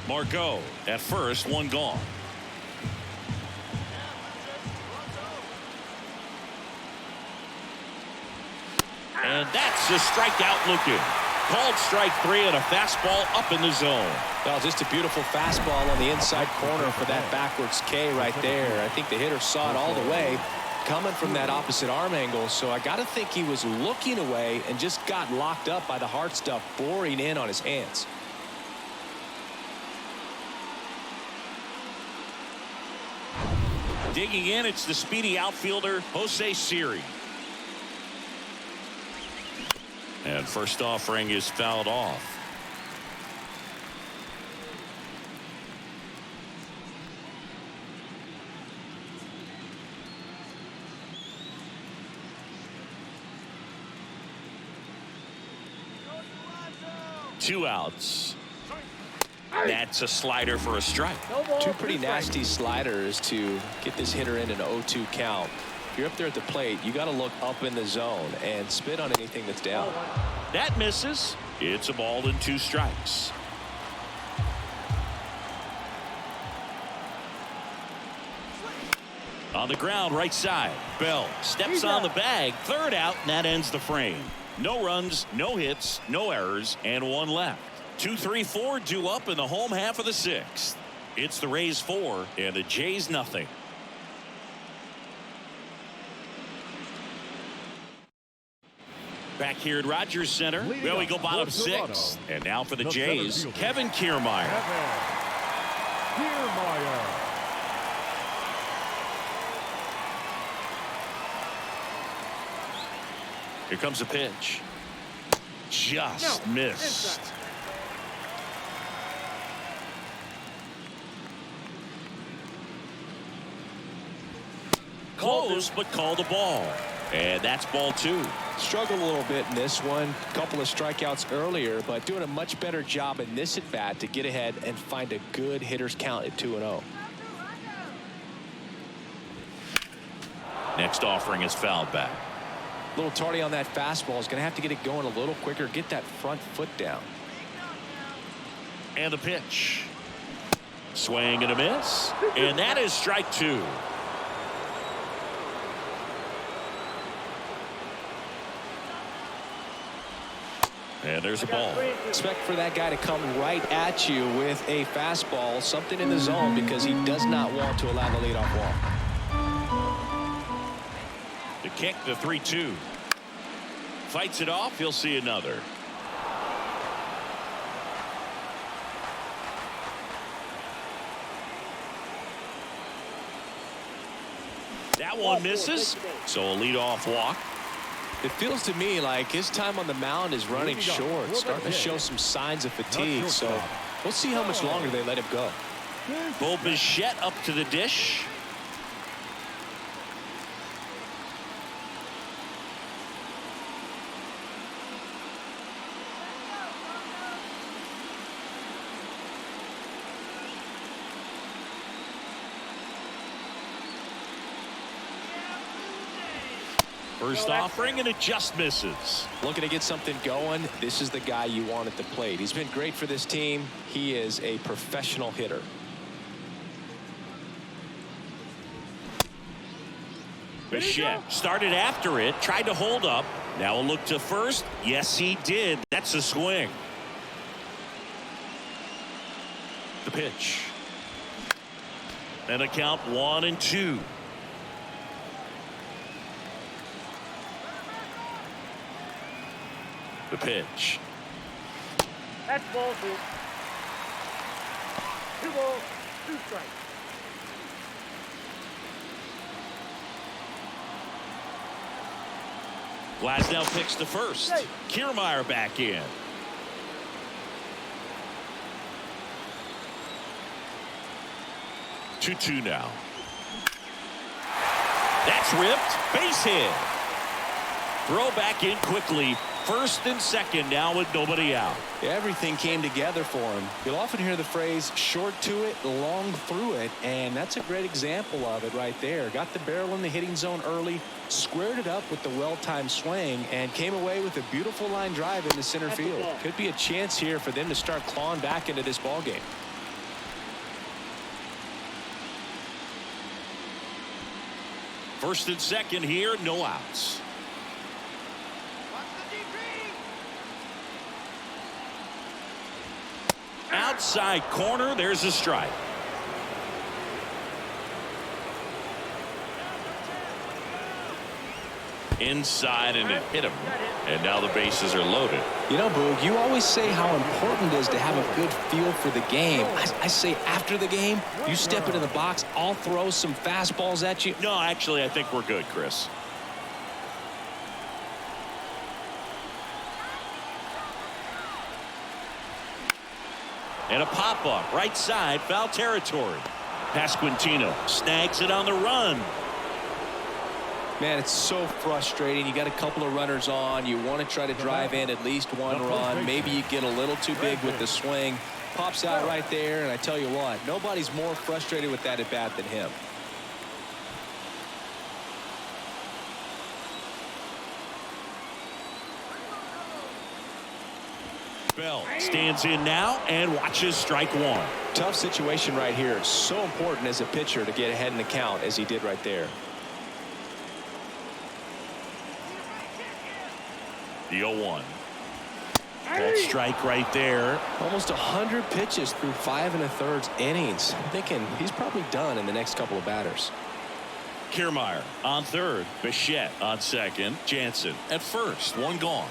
Margot at first, one gone. And that's a strikeout looking. Called strike three and a fastball up in the zone. Well, just a beautiful fastball on the inside corner for that backwards K right there. I think the hitter saw it all the way coming from that opposite arm angle. So I got to think he was looking away and just got locked up by the hard stuff boring in on his hands. Digging in, it's the speedy outfielder, Jose Siri. And first offering is fouled off. Two outs. That's a slider for a strike. Two pretty nasty sliders to get this hitter in an 0-2 count. If you're up there at the plate, you got to look up in the zone and spit on anything that's down. That misses. It's a ball and two strikes. On the ground, right side. Bell steps on the bag. Third out, and that ends the frame. No runs, no hits, no errors, and one left. 2-3-4 due up in the home half of the sixth. It's the Rays 4 and the Jays nothing. Back here at Rogers Center. Well, we go bottom six. And now for the Jays, Kevin Kiermaier. Here comes a pitch. Just missed. Close, but called the ball. And that's ball two. Struggled a little bit in this one. Couple of strikeouts earlier, but doing a much better job in this at bat to get ahead and find a good hitter's count at 2-0. Next offering is fouled back. A little tardy on that fastball. Is going to have to get it going a little quicker. Get that front foot down. And the pitch. Swing and a miss. And that is strike two. And there's a ball. Expect for that guy to come right at you with a fastball, something in the zone, because he does not want to allow the leadoff walk. The kick, the 3-2. Fights it off. He'll see another. That one misses. So a leadoff walk. It feels to me like his time on the mound is running short, starting to show some signs of fatigue. So we'll see how much longer they let him go. Bo Bichette up to the dish. First offering, and it just misses. Looking to get something going. This is the guy you want at the plate. He's been great for this team. He is a professional hitter. Bichette started after it, tried to hold up. Now a look to first. Yes, he did. That's a swing. The pitch. And a count 1-2. The pitch. That's ball two. 2 balls, 2 strikes. Glasnow picks to first. Kiermaier back in. 2-2 now. That's ripped. Base hit. Throw back in quickly. First and second now with nobody out. Everything came together for him. You'll often hear the phrase short to it, long through it, and that's a great example of it right there. Got the barrel in the hitting zone early, squared it up with the well-timed swing, and came away with a beautiful line drive into center field. Could be a chance here for them to start clawing back into this ball game. First and second here, no outs. Outside corner, there's a strike. Inside, and it hit him. And now the bases are loaded. You know, Boog, you always say how important it is to have a good feel for the game. I say after the game, you step into the box, I'll throw some fastballs at you. No, actually, I think we're good, Chris. And a pop-up, right side, foul territory. Pasquantino snags it on the run. Man, it's so frustrating. You got a couple of runners on. You want to try to drive in at least one run. Maybe you get a little too big with the swing. Pops out right there, and I tell you what, nobody's more frustrated with that at bat than him. Bell stands in now and watches strike one. Tough situation right here. It's so important as a pitcher to get ahead in the count as he did right there. The 0-1. That strike right there. Almost 100 pitches through 5 1/3 innings. I'm thinking he's probably done in the next couple of batters. Kiermaier on third. Bichette on second. Jansen at first. One gone.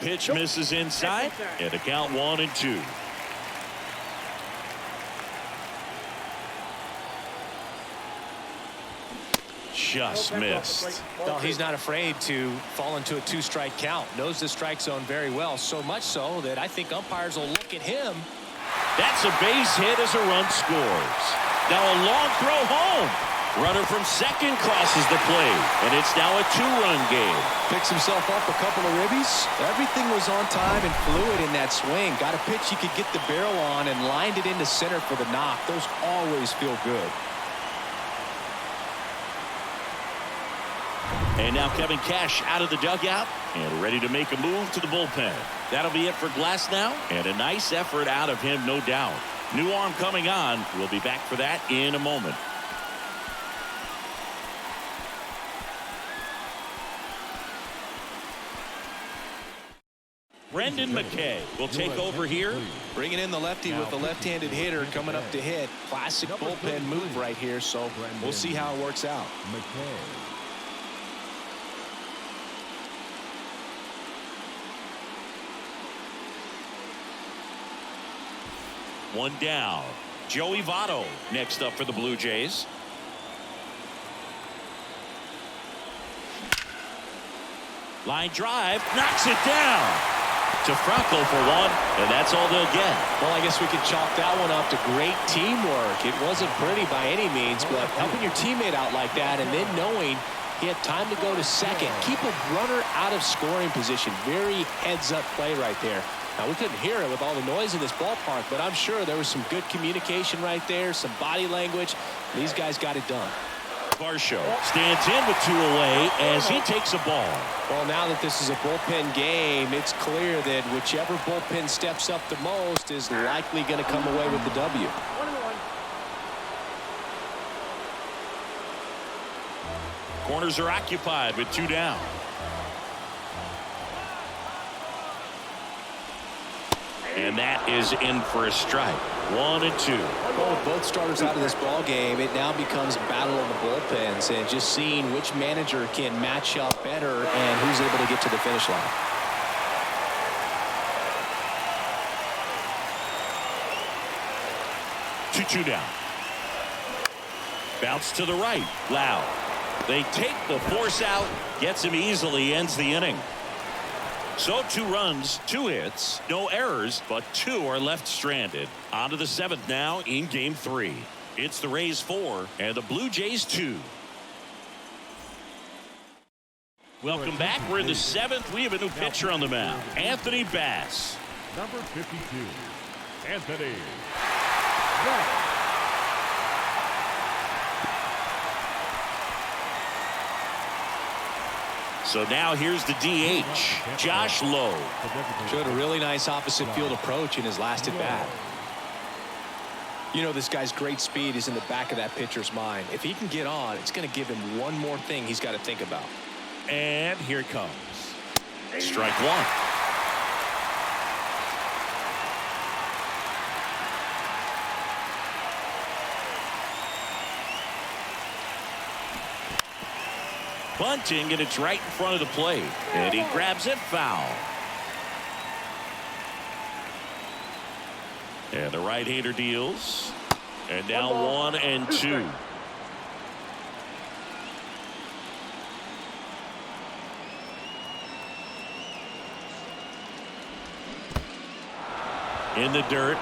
Pitch misses inside, and the count 1-2. Just missed. Well, he's not afraid to fall into a 2-strike count. Knows the strike zone very well, so much so that I think umpires will look at him. That's a base hit as a run scores. Now a long throw home. Runner from second crosses the plate, and it's now a 2-run game. Picks himself up a couple of ribbies. Everything was on time and fluid in that swing. Got a pitch he could get the barrel on and lined it into center for the knock. Those always feel good. And now Kevin Cash out of the dugout and ready to make a move to the bullpen. That'll be it for Glass now, and a nice effort out of him, no doubt. New arm coming on. We'll be back for that in a moment. Brendan McKay will take over here. Bringing in the lefty with the left-handed hitter coming up to hit. Classic bullpen move right here, so we'll see how it works out. One down. Joey Votto next up for the Blue Jays. Line drive, knocks it down to Franco for one, and that's all they'll get. Well, I guess we could chalk that one up to great teamwork. It wasn't pretty by any means, but helping your teammate out like that and then knowing he had time to go to second, keep a runner out of scoring position. Very heads-up play right there. Now, we couldn't hear it with all the noise in this ballpark, but I'm sure there was some good communication right there, some body language. These guys got it done. Varsho stands in with 2 away as he takes a ball. Well, now that this is a bullpen game, it's clear that whichever bullpen steps up the most is likely going to come away with the W. Corners are occupied with 2 down. And that is in for a strike. 1-2. Well, with both starters out of this ball game, it now becomes a battle of the bullpens and just seeing which manager can match up better and who's able to get to the finish line. Two down. Bounce to the right. Loud. They take the force out, gets him easily, ends the inning. So 2 runs, 2 hits, no errors, but 2 are left stranded. On to the 7th now in game 3. It's the Rays 4 and the Blue Jays 2. Welcome back. We're in the 7th. We have a new pitcher on the mound, Anthony Bass. Number 52, Anthony. So now here's the DH, Josh Lowe. Showed a really nice opposite field approach in his last at bat. You know, this guy's great speed is in the back of that pitcher's mind. If he can get on, it's going to give him one more thing he's got to think about. And here it comes. Strike 1. Bunting, and it's right in front of the plate. And he grabs it foul. And the right-hander deals. And now 1 and 2. In the dirt.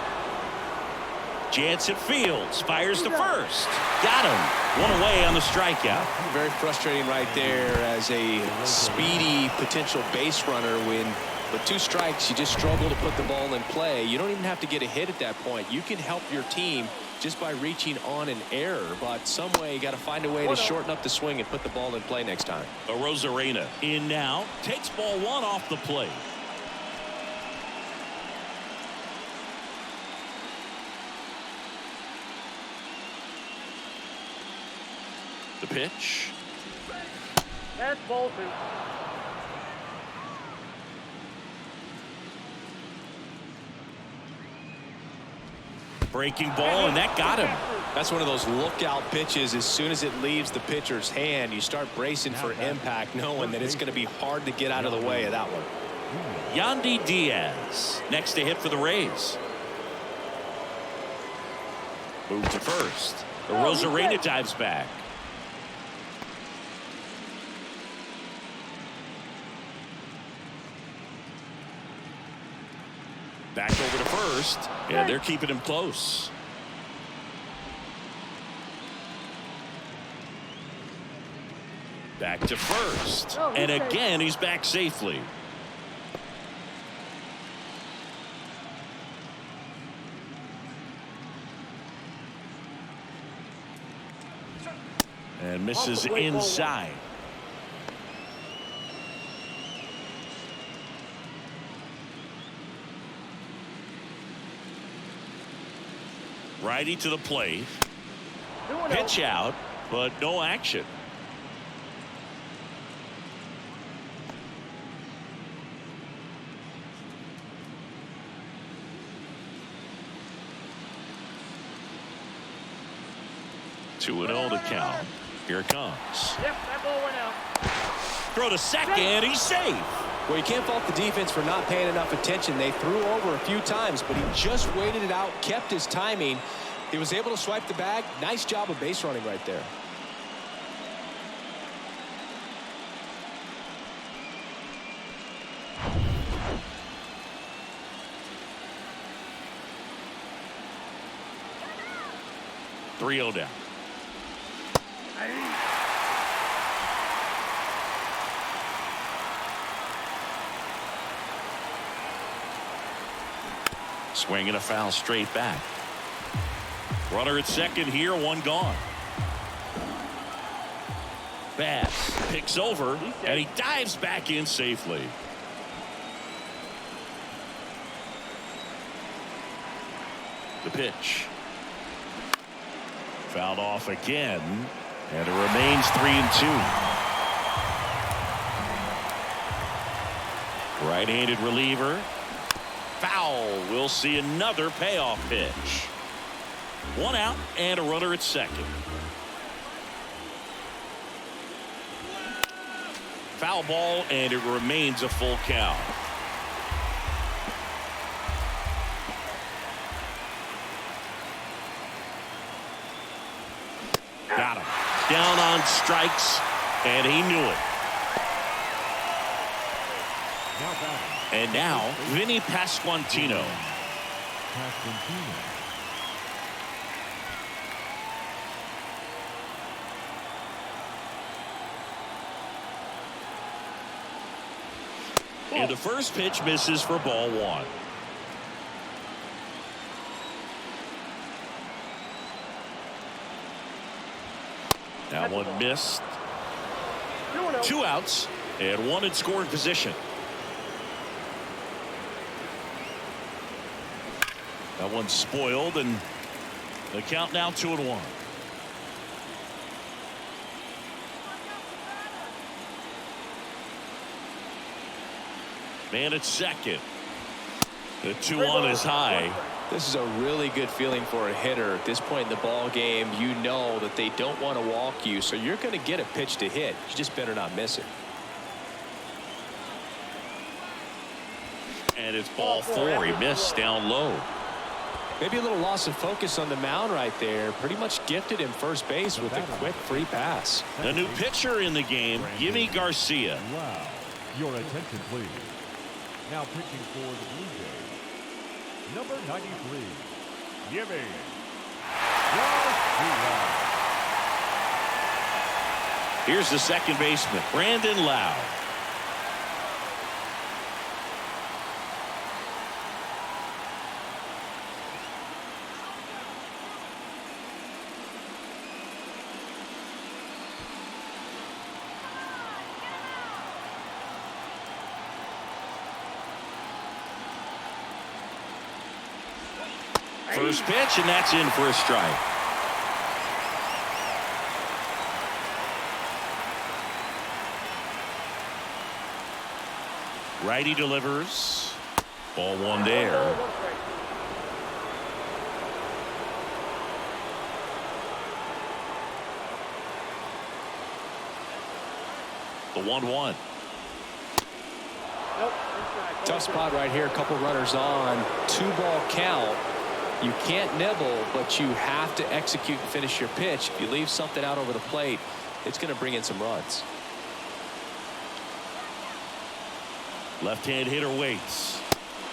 Jansen fields, fires to first. Got him. 1 away on the strikeout. Very frustrating right there as a speedy potential base runner when with 2 strikes you just struggle to put the ball in play. You don't even have to get a hit at that point. You can help your team just by reaching on an error, but some way you got to find a way to shorten up the swing and put the ball in play next time. Arozarena in now, takes ball 1 off the plate. The pitch. That's ball 2. Breaking ball, and that got him. That's one of those lookout pitches. As soon as it leaves the pitcher's hand, you start bracing for impact, knowing that it's going to be hard to get out of the way of that one. Yandy Diaz next to hit for the Rays. Move to first. Arozarena dives back. Back over to first, and they're keeping him close. Back to first, and again he's back safely. And misses inside. Righty to the plate. Pitch out, but no action. Two and 0 to count. Here it comes. Yep, that ball went out. Throw to second. He's safe. Well, you can't fault the defense for not paying enough attention. They threw over a few times, but he just waited it out, kept his timing. He was able to swipe the bag. Nice job of base running right there. .3-0 down. Swing and a foul straight back. Runner at second here, 1 gone. Bass picks over, and he dives back in safely. The pitch. Fouled off again, and it remains 3-2. Right-handed reliever. Foul. We'll see another payoff pitch. 1 out and a runner at second. Foul ball, and it remains a full count. Got him. Down on strikes. And he knew it. Now batting. And now, Vinny Pasquantino. And the first pitch misses for ball one. That one missed. 2 outs and 1 in scoring position. That one's spoiled, and the count now 2-1. Man at second. The 2-1 is high. This is a really good feeling for a hitter at this point in the ball game. You know that they don't want to walk you, so you're going to get a pitch to hit. You just better not miss it. And it's ball 4. He missed down low. Maybe a little loss of focus on the mound right there. Pretty much gifted him first base with a quick free pass. The new pitcher in the game, Yimi Garcia. Wow. Your attention, please. Now pitching for the Blue Jays, number 93, Yimi Garcia. Here's the second baseman, Brandon Lau. First pitch, and that's in for a strike. Righty delivers. Ball 1 there. The 1-1. Tough spot right here. A couple runners on. 2-ball count. You can't nibble, but you have to execute and finish your pitch. If you leave something out over the plate, it's going to bring in some runs. Left-hand hitter waits.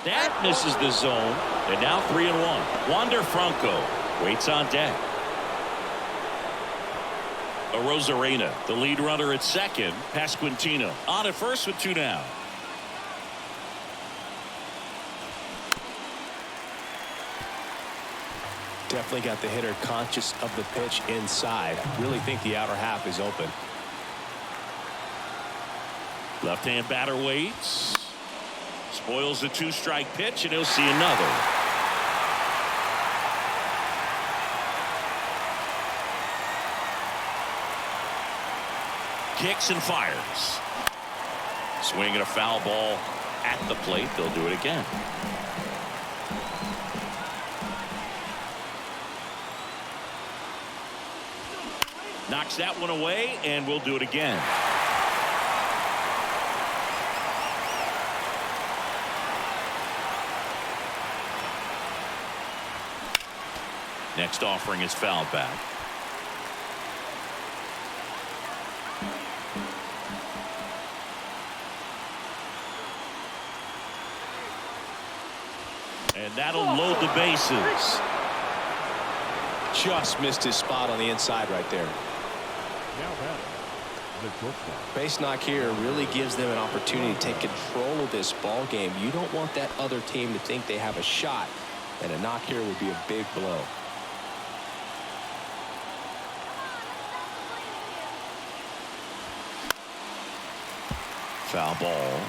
That misses the zone. And now 3-1. Wander Franco waits on deck. Arozarena, the lead runner at second. Pasquantino on at first with 2 down. Definitely got the hitter conscious of the pitch inside. Really think the outer half is open. Left-hand batter waits. Spoils the 2-strike pitch, and he'll see another. Kicks and fires. Swinging a foul ball at the plate. They'll do it again. Knocks that one away, and we'll do it again. Next offering is fouled back. And that'll load the bases. Just missed his spot on the inside right there. Now batting, the shortstop. Base knock here really gives them an opportunity to take control of this ball game. You don't want that other team to think they have a shot, and a knock here would be a big blow. Foul ball.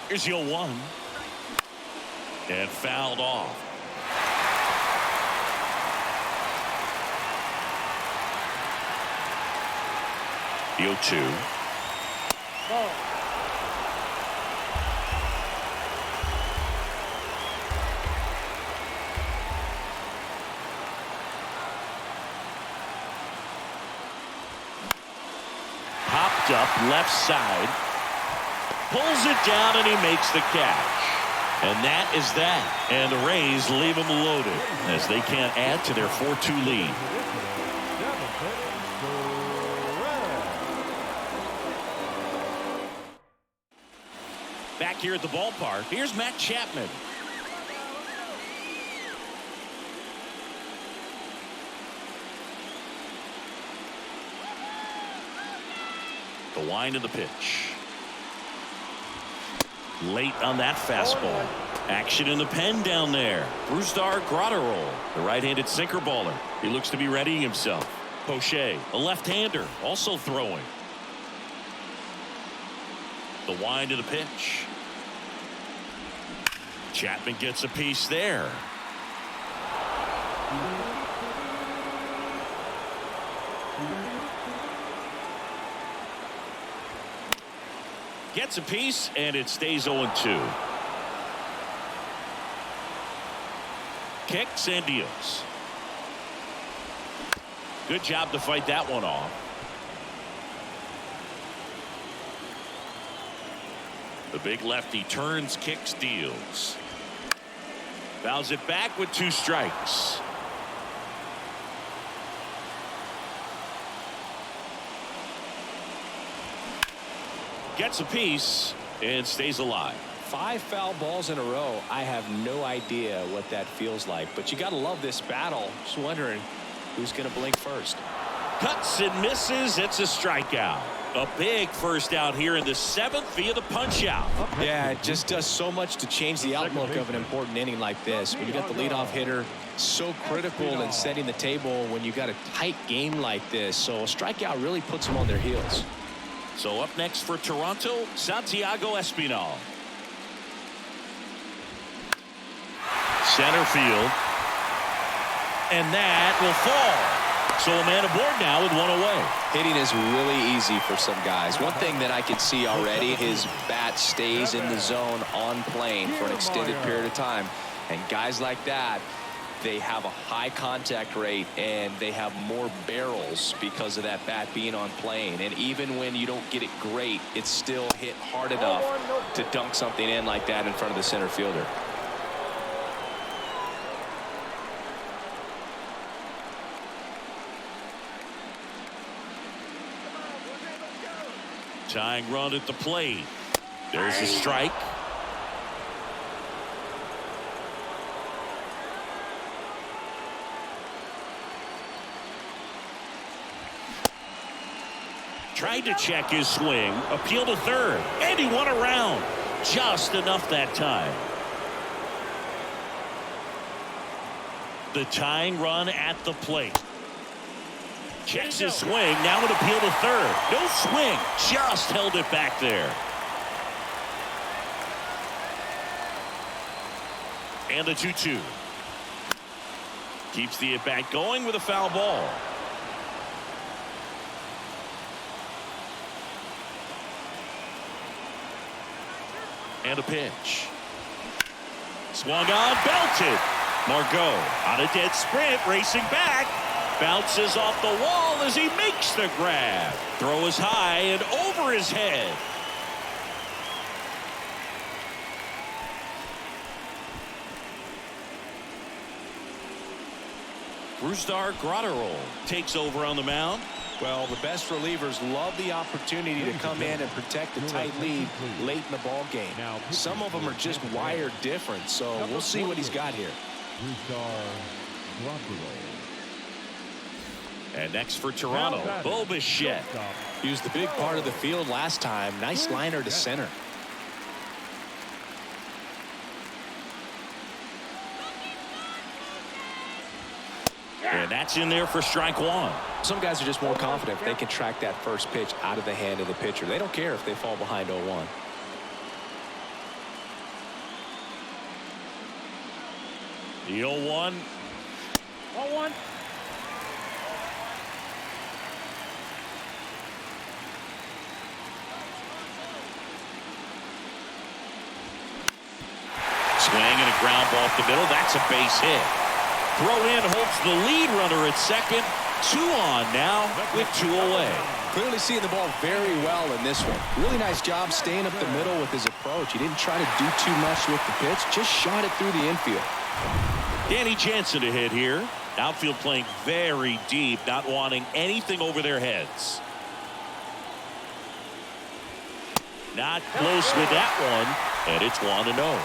Here's the 0-1. And fouled off. The 0-2. Popped up left side. Pulls it down, and he makes the catch. And that is that. And the Rays leave them loaded as they can't add to their 4-2 lead. Back here at the ballpark, here's Matt Chapman. The wind of the pitch. Late on that fastball. Action in the pen down there. Brusdar Graterol, the right-handed sinker baller. He looks to be readying himself. Poche, a left-hander, also throwing. The wind of the pitch. Chapman gets a piece there. Gets a piece, and it stays 0-2. Kicks and deals. Good job to fight that one off. The big lefty turns, kicks, deals. Fouls it back with 2 strikes. Gets a piece and stays alive. 5 foul balls in a row. I have no idea what that feels like, but you got to love this battle. Just wondering who's going to blink first. Cuts and misses. It's a strikeout. A big first out here in the 7th via the punch out. Yeah, it just does so much to change the outlook of an important inning like this. When you got the leadoff hitter, so critical in setting the table when you got a tight game like this. So a strikeout really puts them on their heels. So up next for Toronto, Santiago Espinal. Center field. And that will fall. So a man aboard now with 1 away. Hitting is really easy for some guys. One thing that I can see already, his bat stays in the zone on plane for an extended period of time. And guys like that, they have a high contact rate and they have more barrels because of that bat being on plane. And even when you don't get it great, it's still hit hard enough to dunk something in like that in front of the center fielder. Tying run at the plate. There's a strike. Tried to check his swing, appeal to third, and he won around. Just enough that time. The tying run at the plate. Checks his swing, now an appeal to third. No swing, just held it back there. And the 2-2. Keeps the at-bat going with a foul ball. And a pitch. Swung on, belted. Margot on a dead sprint, racing back. Bounces off the wall as he makes the grab. Throw is high and over his head. Brusdar Graterol takes over on the mound. Well, the best relievers love the opportunity to come in and protect a tight lead late in the ball game. Some of them are just wired different, so we'll see what he's got here. And next for Toronto, Bo Bichette. He was the big part of the field last time. Nice liner to center. And that's in there for strike 1. Some guys are just more confident if they can track that first pitch out of the hand of the pitcher. They don't care if they fall behind 0-1. The 0-1. 0-1. Swing and a ground ball up the middle. That's a base hit. Throw in holds the lead runner at second. 2 on now with 2 away. Clearly seeing the ball very well in this one. Really nice job staying up the middle with his approach. He didn't try to do too much with the pitch, just shot it through the infield. Danny Jansen to hit here. Outfield playing very deep, not wanting anything over their heads. Not close with that one, and it's 1-0.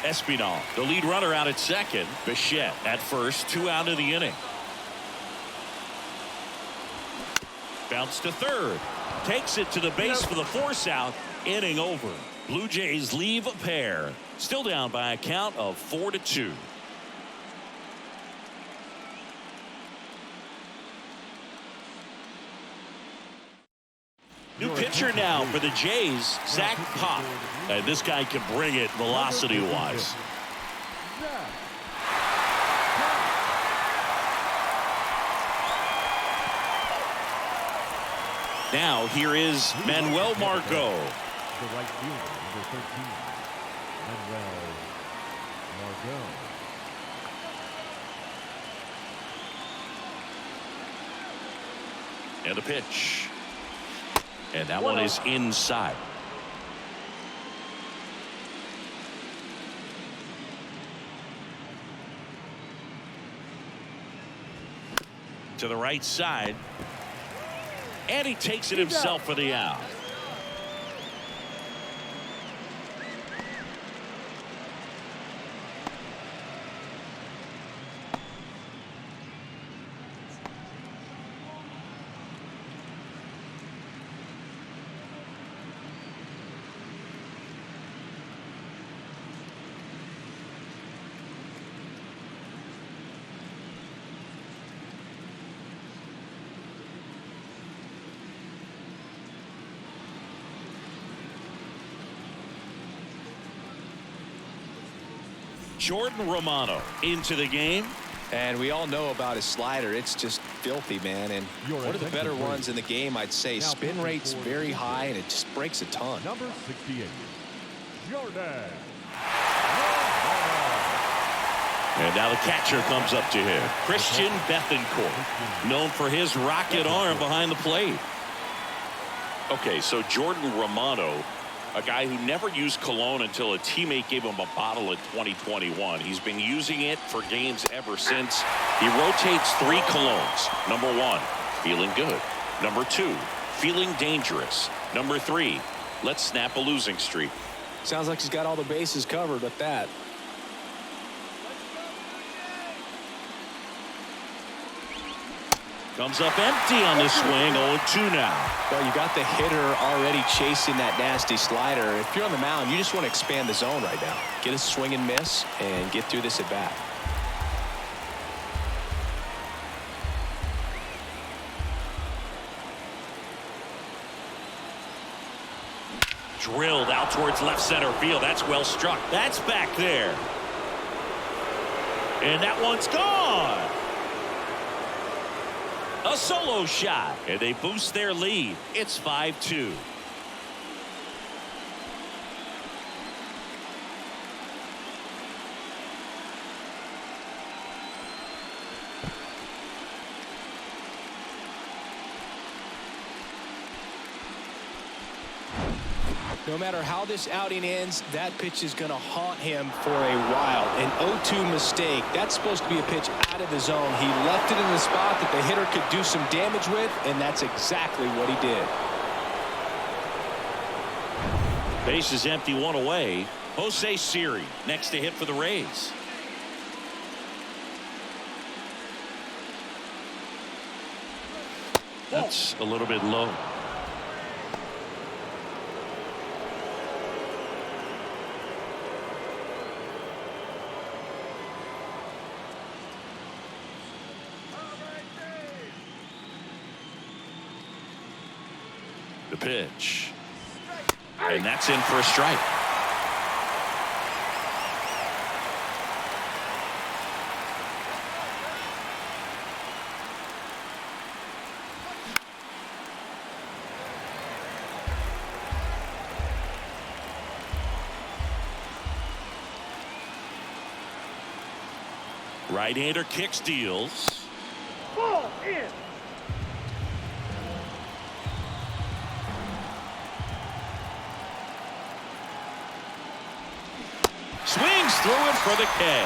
Espinal, the lead runner out at second. Bichette at first, 2 out of the inning. Bounce to third. Takes it to the base for the force out. Inning over. Blue Jays leave a pair. Still down by a count of 4-2. New pitcher now for the Jays, Zach Pop. And this guy can bring it velocity-wise. Now here is Manuel Margot. The right fielder, number 13, Manuel Margot. And the pitch. And that one is inside. To the right side. And he takes it himself for the out. Jordan Romano into the game. And we all know about his slider. It's just filthy, man. And one of the better ones in the game, I'd say. Spin rate's very high, and it just breaks a ton. Number 68, Jordan. And now the catcher comes up to him. Christian Bethancourt, known for his rocket arm behind the plate. Okay, so Jordan Romano, a guy who never used cologne until a teammate gave him a bottle in 2021. He's been using it for games ever since. He rotates 3 colognes. Number 1, feeling good. Number 2, feeling dangerous. Number 3, let's snap a losing streak. Sounds like he's got all the bases covered with that. Comes up empty on the swing. 0-2 now. Well, you got the hitter already chasing that nasty slider. If you're on the mound, you just want to expand the zone right now. Get a swing and miss and get through this at bat. Drilled out towards left center field. That's well struck. That's back there. And that one's gone. A solo shot, and they boost their lead. It's 5-2. No matter how this outing ends, that pitch is going to haunt him for a while. An 0-2 mistake. That's supposed to be a pitch out of the zone. He left it in the spot that the hitter could do some damage with, and that's exactly what he did. Base is empty, 1 away. Jose Siri next to hit for the Rays. That's a little bit low. The pitch. And that's in for a strike. Right-hander kicks, deals. Ball in. Swings through it for the K.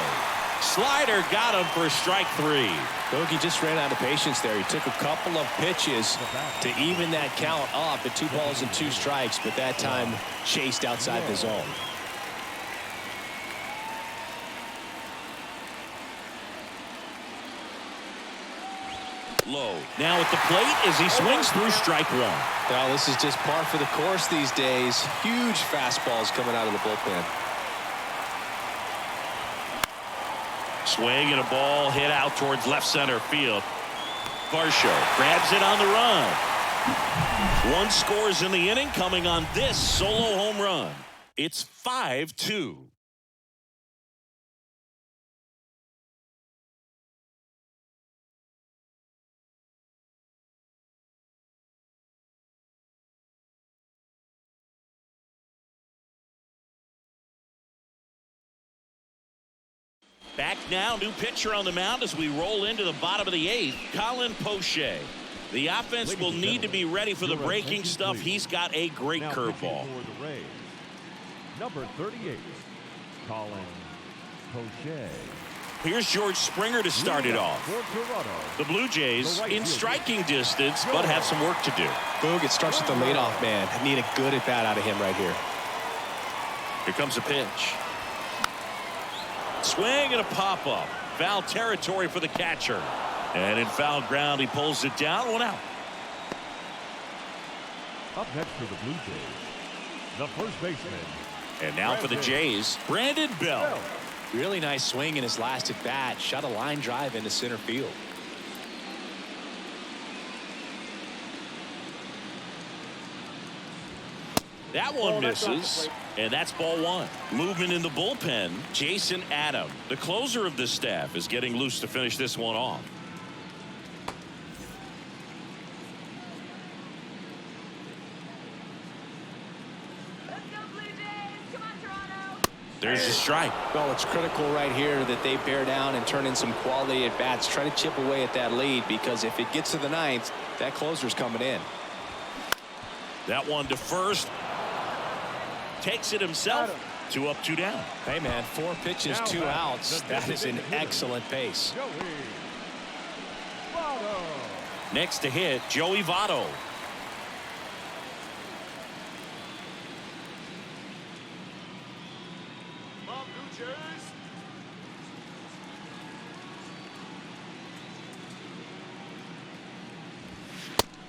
Slider got him for strike 3. Bogey just ran out of patience there. He took a couple of pitches to even that count up at 2 balls and 2 strikes, but that time chased outside the zone. Low. Now at the plate as he swings through strike 1. Well, this is just par for the course these days. Huge fastballs coming out of the bullpen. Swing and a ball hit out towards left center field. Varsho grabs it on the run. 1 scores in the inning coming on this solo home run. It's 5-2. Back now, new pitcher on the mound as we roll into the bottom of the 8th, Colin Poche. The offense will need to be ready for the breaking stuff. He's got a great curveball. Number 38, Colin Poche. Here's George Springer to start it off. The Blue Jays in striking distance, but have some work to do. Boog, it starts with the leadoff man. I need a good at bat out of him right here. Here comes a pitch. Swing and a pop-up. Foul territory for the catcher. And in foul ground, he pulls it down. 1 out. Up next for the Blue Jays, the first baseman. And now for the Jays, Brandon Bell. Really nice swing in his last at bat. Shot a line drive into center field. That one misses, and that's ball 1. Movement in the bullpen. Jason Adam, the closer of the staff, is getting loose to finish this one off. There's a strike. Well, it's critical right here that they bear down and turn in some quality at bats. Try to chip away at that lead, because if it gets to the 9th, that closer's coming in. That one to first. Takes it himself. 2 up, 2 down. Hey, man, 4 pitches, 2 outs. That is an excellent pace. Next to hit, Joey Votto.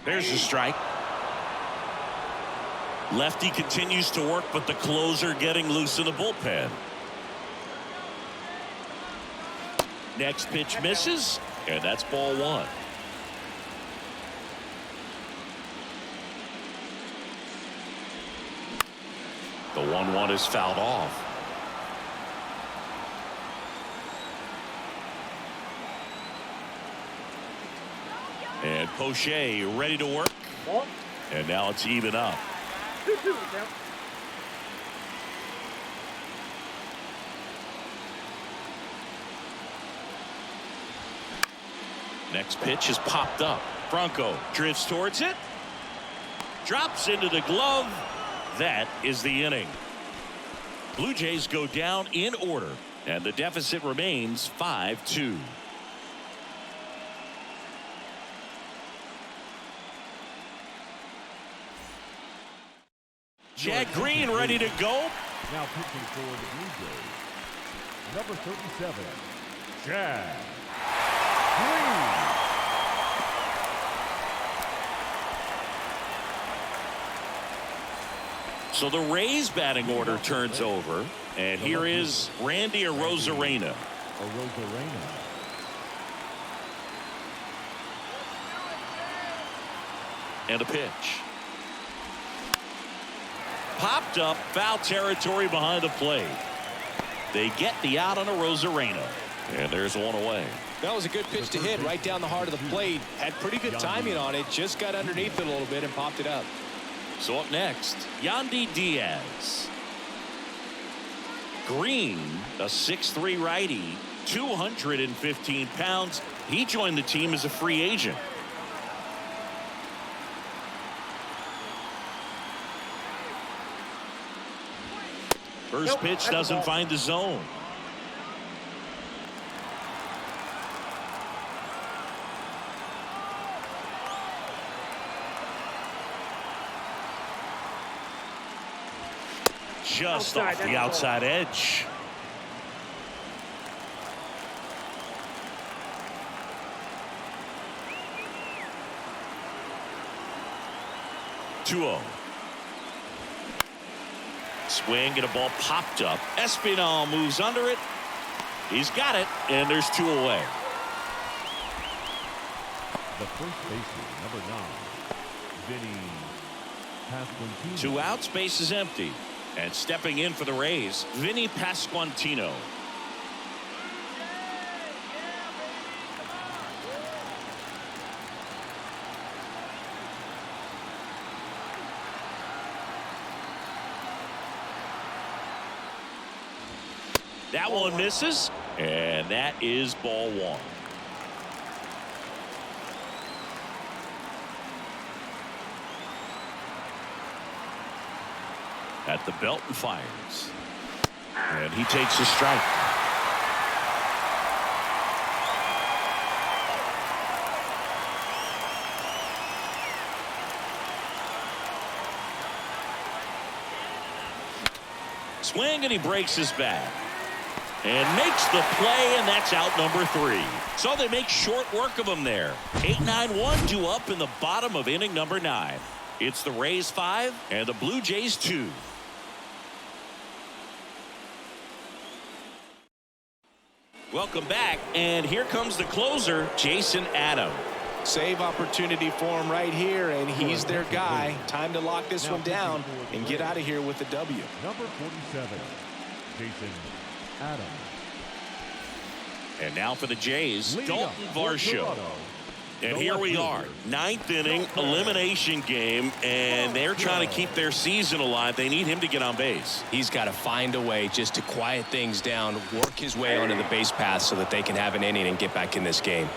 There's a strike. Lefty continues to work, but the closer getting loose in the bullpen. Next pitch misses, and that's ball 1. The 1-1 is fouled off. And Poche ready to work. And now it's even up. Next pitch is popped up. Franco drifts towards it. Drops into the glove. That is the inning. Blue Jays go down in order, and the deficit remains 5-2. Jack Green ready to go. Now pitching for the Blue Jays, number 37, Jack Green. So the Rays batting order turns over, and here is Randy Arozarena. And a pitch. Popped up, foul territory behind the plate. They get the out on Arozarena, and there's one away. That was a good pitch to hit right down the heart of the plate. Had pretty good timing on it. Just got underneath it a little bit and popped it up. So up next, Yandy Diaz. Green, a 6'3" righty, 215 pounds. He joined the team as a free agent. First pitch doesn't find the zone. Just off the outside edge. Swing and a ball popped up. Espinal moves under it. He's got it, and there's 2 away. The first baseman, number 9, Vinny Pasquantino. 2 outs, base is empty. And stepping in for the Rays, Vinny Pasquantino. That one misses, and that is ball 1. At the belt and fires. And he takes a strike. Swing, and he breaks his bat. And makes the play, and that's out number 3. So they make short work of him there. 8-9-1 due up in the bottom of inning number 9. It's the Rays 5 and the Blue Jays 2. Welcome back, and here comes the closer, Jason Adam. Save opportunity for him right here, and he's their guy. Time to lock this one down and get out of here with the W. Number 47, Jason Adam. And now for the Jays, Dalton Varsho. And here we are, 9th inning elimination game, and they're trying to keep their season alive. They need him to get on base. He's got to find a way just to quiet things down, work his way onto the base path so that they can have an inning and get back in this game.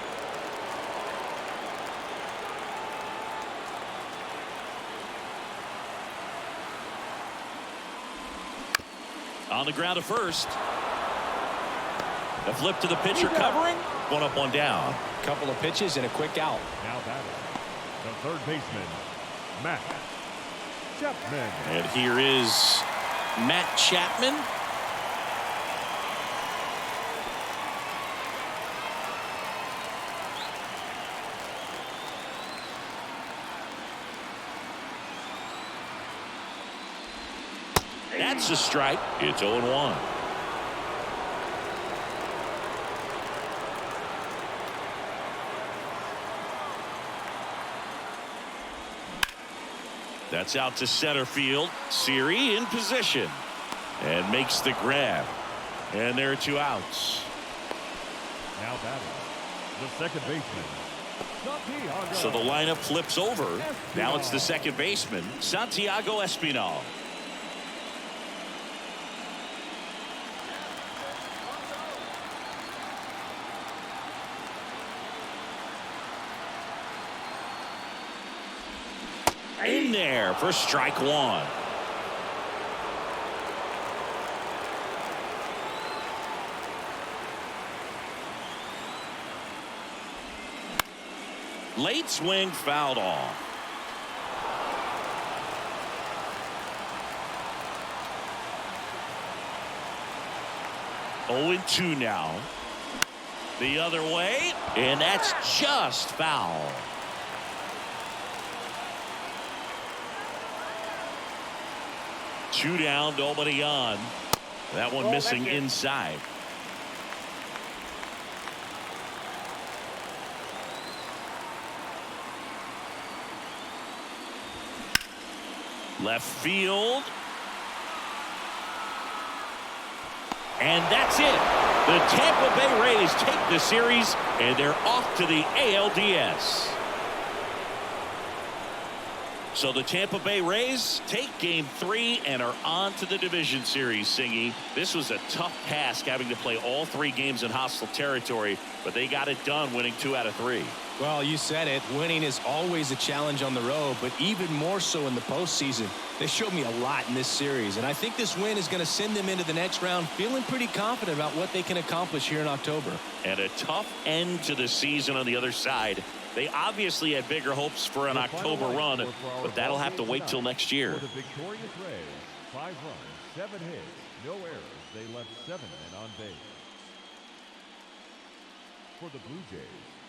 On the ground to first. The flip to the pitcher covering. 1 up, 1 down. Couple of pitches and a quick out. Now batting, the third baseman, Matt Chapman. And here is Matt Chapman. That's a strike. It's 0-1. That's out to center field. Siri in position and makes the grab. And there are 2 outs. Now batting, the second baseman, Santiago. So the lineup flips over. Now it's the second baseman, Santiago Espinal. In there for strike 1. Late swing fouled off. Oh, 2 now. The other way, and that's just foul. Two down, nobody on. That one missing inside. Left field. And that's it. The Tampa Bay Rays take the series, and they're off to the ALDS. So the Tampa Bay Rays take game 3 and are on to the division series, Singy. This was a tough task having to play all 3 games in hostile territory, but they got it done winning 2 out of 3. Well, you said it. Winning is always a challenge on the road, but even more so in the postseason. They showed me a lot in this series, and I think this win is going to send them into the next round feeling pretty confident about what they can accomplish here in October. And a tough end to the season on the other side. They obviously had bigger hopes for an October run, but that'll have to wait till next year. For the victorious Rays, 5 runs, 7 hits, no errors. They left 7 men on base. For the Blue Jays,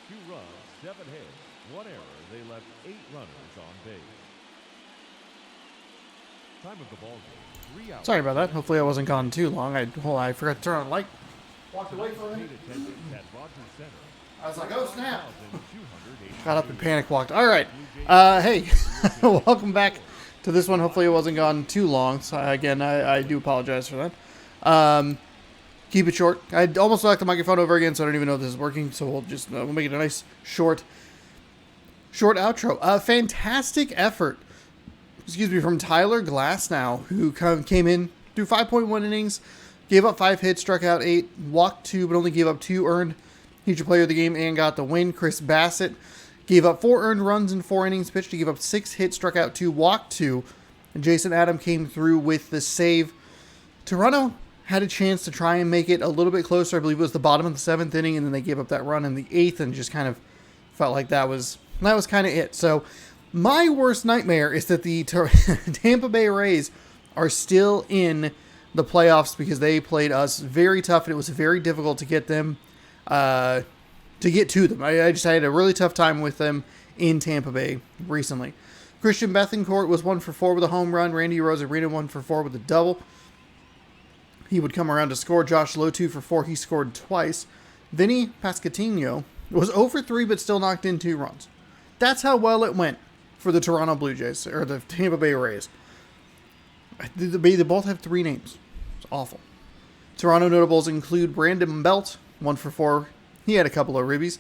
2 runs, 7 hits, 1 error. They left 8 runners on base. Time of the ball game, 3 hours. Sorry about that. Hopefully I wasn't gone too long. I forgot to turn on the light. Walked away for a minute. I was like, oh snap. Got up and panic walked. All right. Hey, welcome back to this one. Hopefully it wasn't gone too long. So again, I do apologize for that. Keep it short. I almost knocked the microphone over again, so I don't even know if this is working. So we'll just we'll make it a nice short outro. Fantastic effort. Excuse me, from Tyler Glasnow, who came in through 5.1 innings, gave up 5 hits, struck out 8, walked 2, but only gave up 2 earned. He's your player of the game and got the win. Chris Bassett gave up 4 earned runs in 4 innings pitched. He gave up 6 hits, struck out 2, walked 2. And Jason Adam came through with the save. Toronto had a chance to try and make it a little bit closer. I believe it was the bottom of the 7th inning, and then they gave up that run in the 8th and just kind of felt like that was kind of it. So my worst nightmare is that the Tampa Bay Rays are still in the playoffs because they played us very tough, and it was very difficult to get them to get to them. I just had a really tough time with them in Tampa Bay recently. Christian Bethancourt was 1 for 4 with a home run. Randy Rosarina 1 for 4 with a double. He would come around to score. Josh Lowe 2 for 4. He scored twice. Vinny Pasquantino was 0 for 3 but still knocked in 2 runs. That's how well it went for the Toronto Blue Jays, or the Tampa Bay Rays. They both have 3 names. It's awful. Toronto notables include Brandon Belt, 1 for 4. He had a couple of ribbies.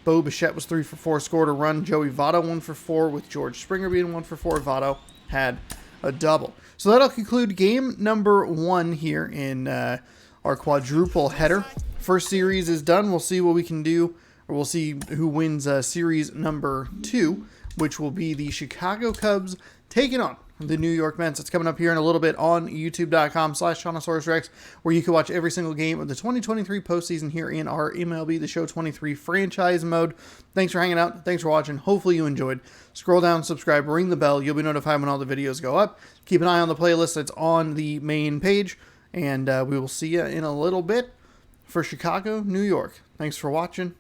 Bo Bichette was 3 for 4, scored a run. Joey Votto 1 for 4, with George Springer being 1 for 4. Votto had a double. So that'll conclude game number 1 here in our quadruple header. First series is done. We'll see what we can do, or we'll see who wins series number 2, which will be the Chicago Cubs taking on the New York Mets. It's coming up here in a little bit on youtube.com/ShaunosaurusRex, where you can watch every single game of the 2023 postseason here in our MLB The Show 23 franchise mode. Thanks for hanging out. Thanks for watching. Hopefully you enjoyed. Scroll down, subscribe, ring the bell. You'll be notified when all the videos go up. Keep an eye on the playlist that's on the main page, and we will see you in a little bit for Chicago, New York. Thanks for watching.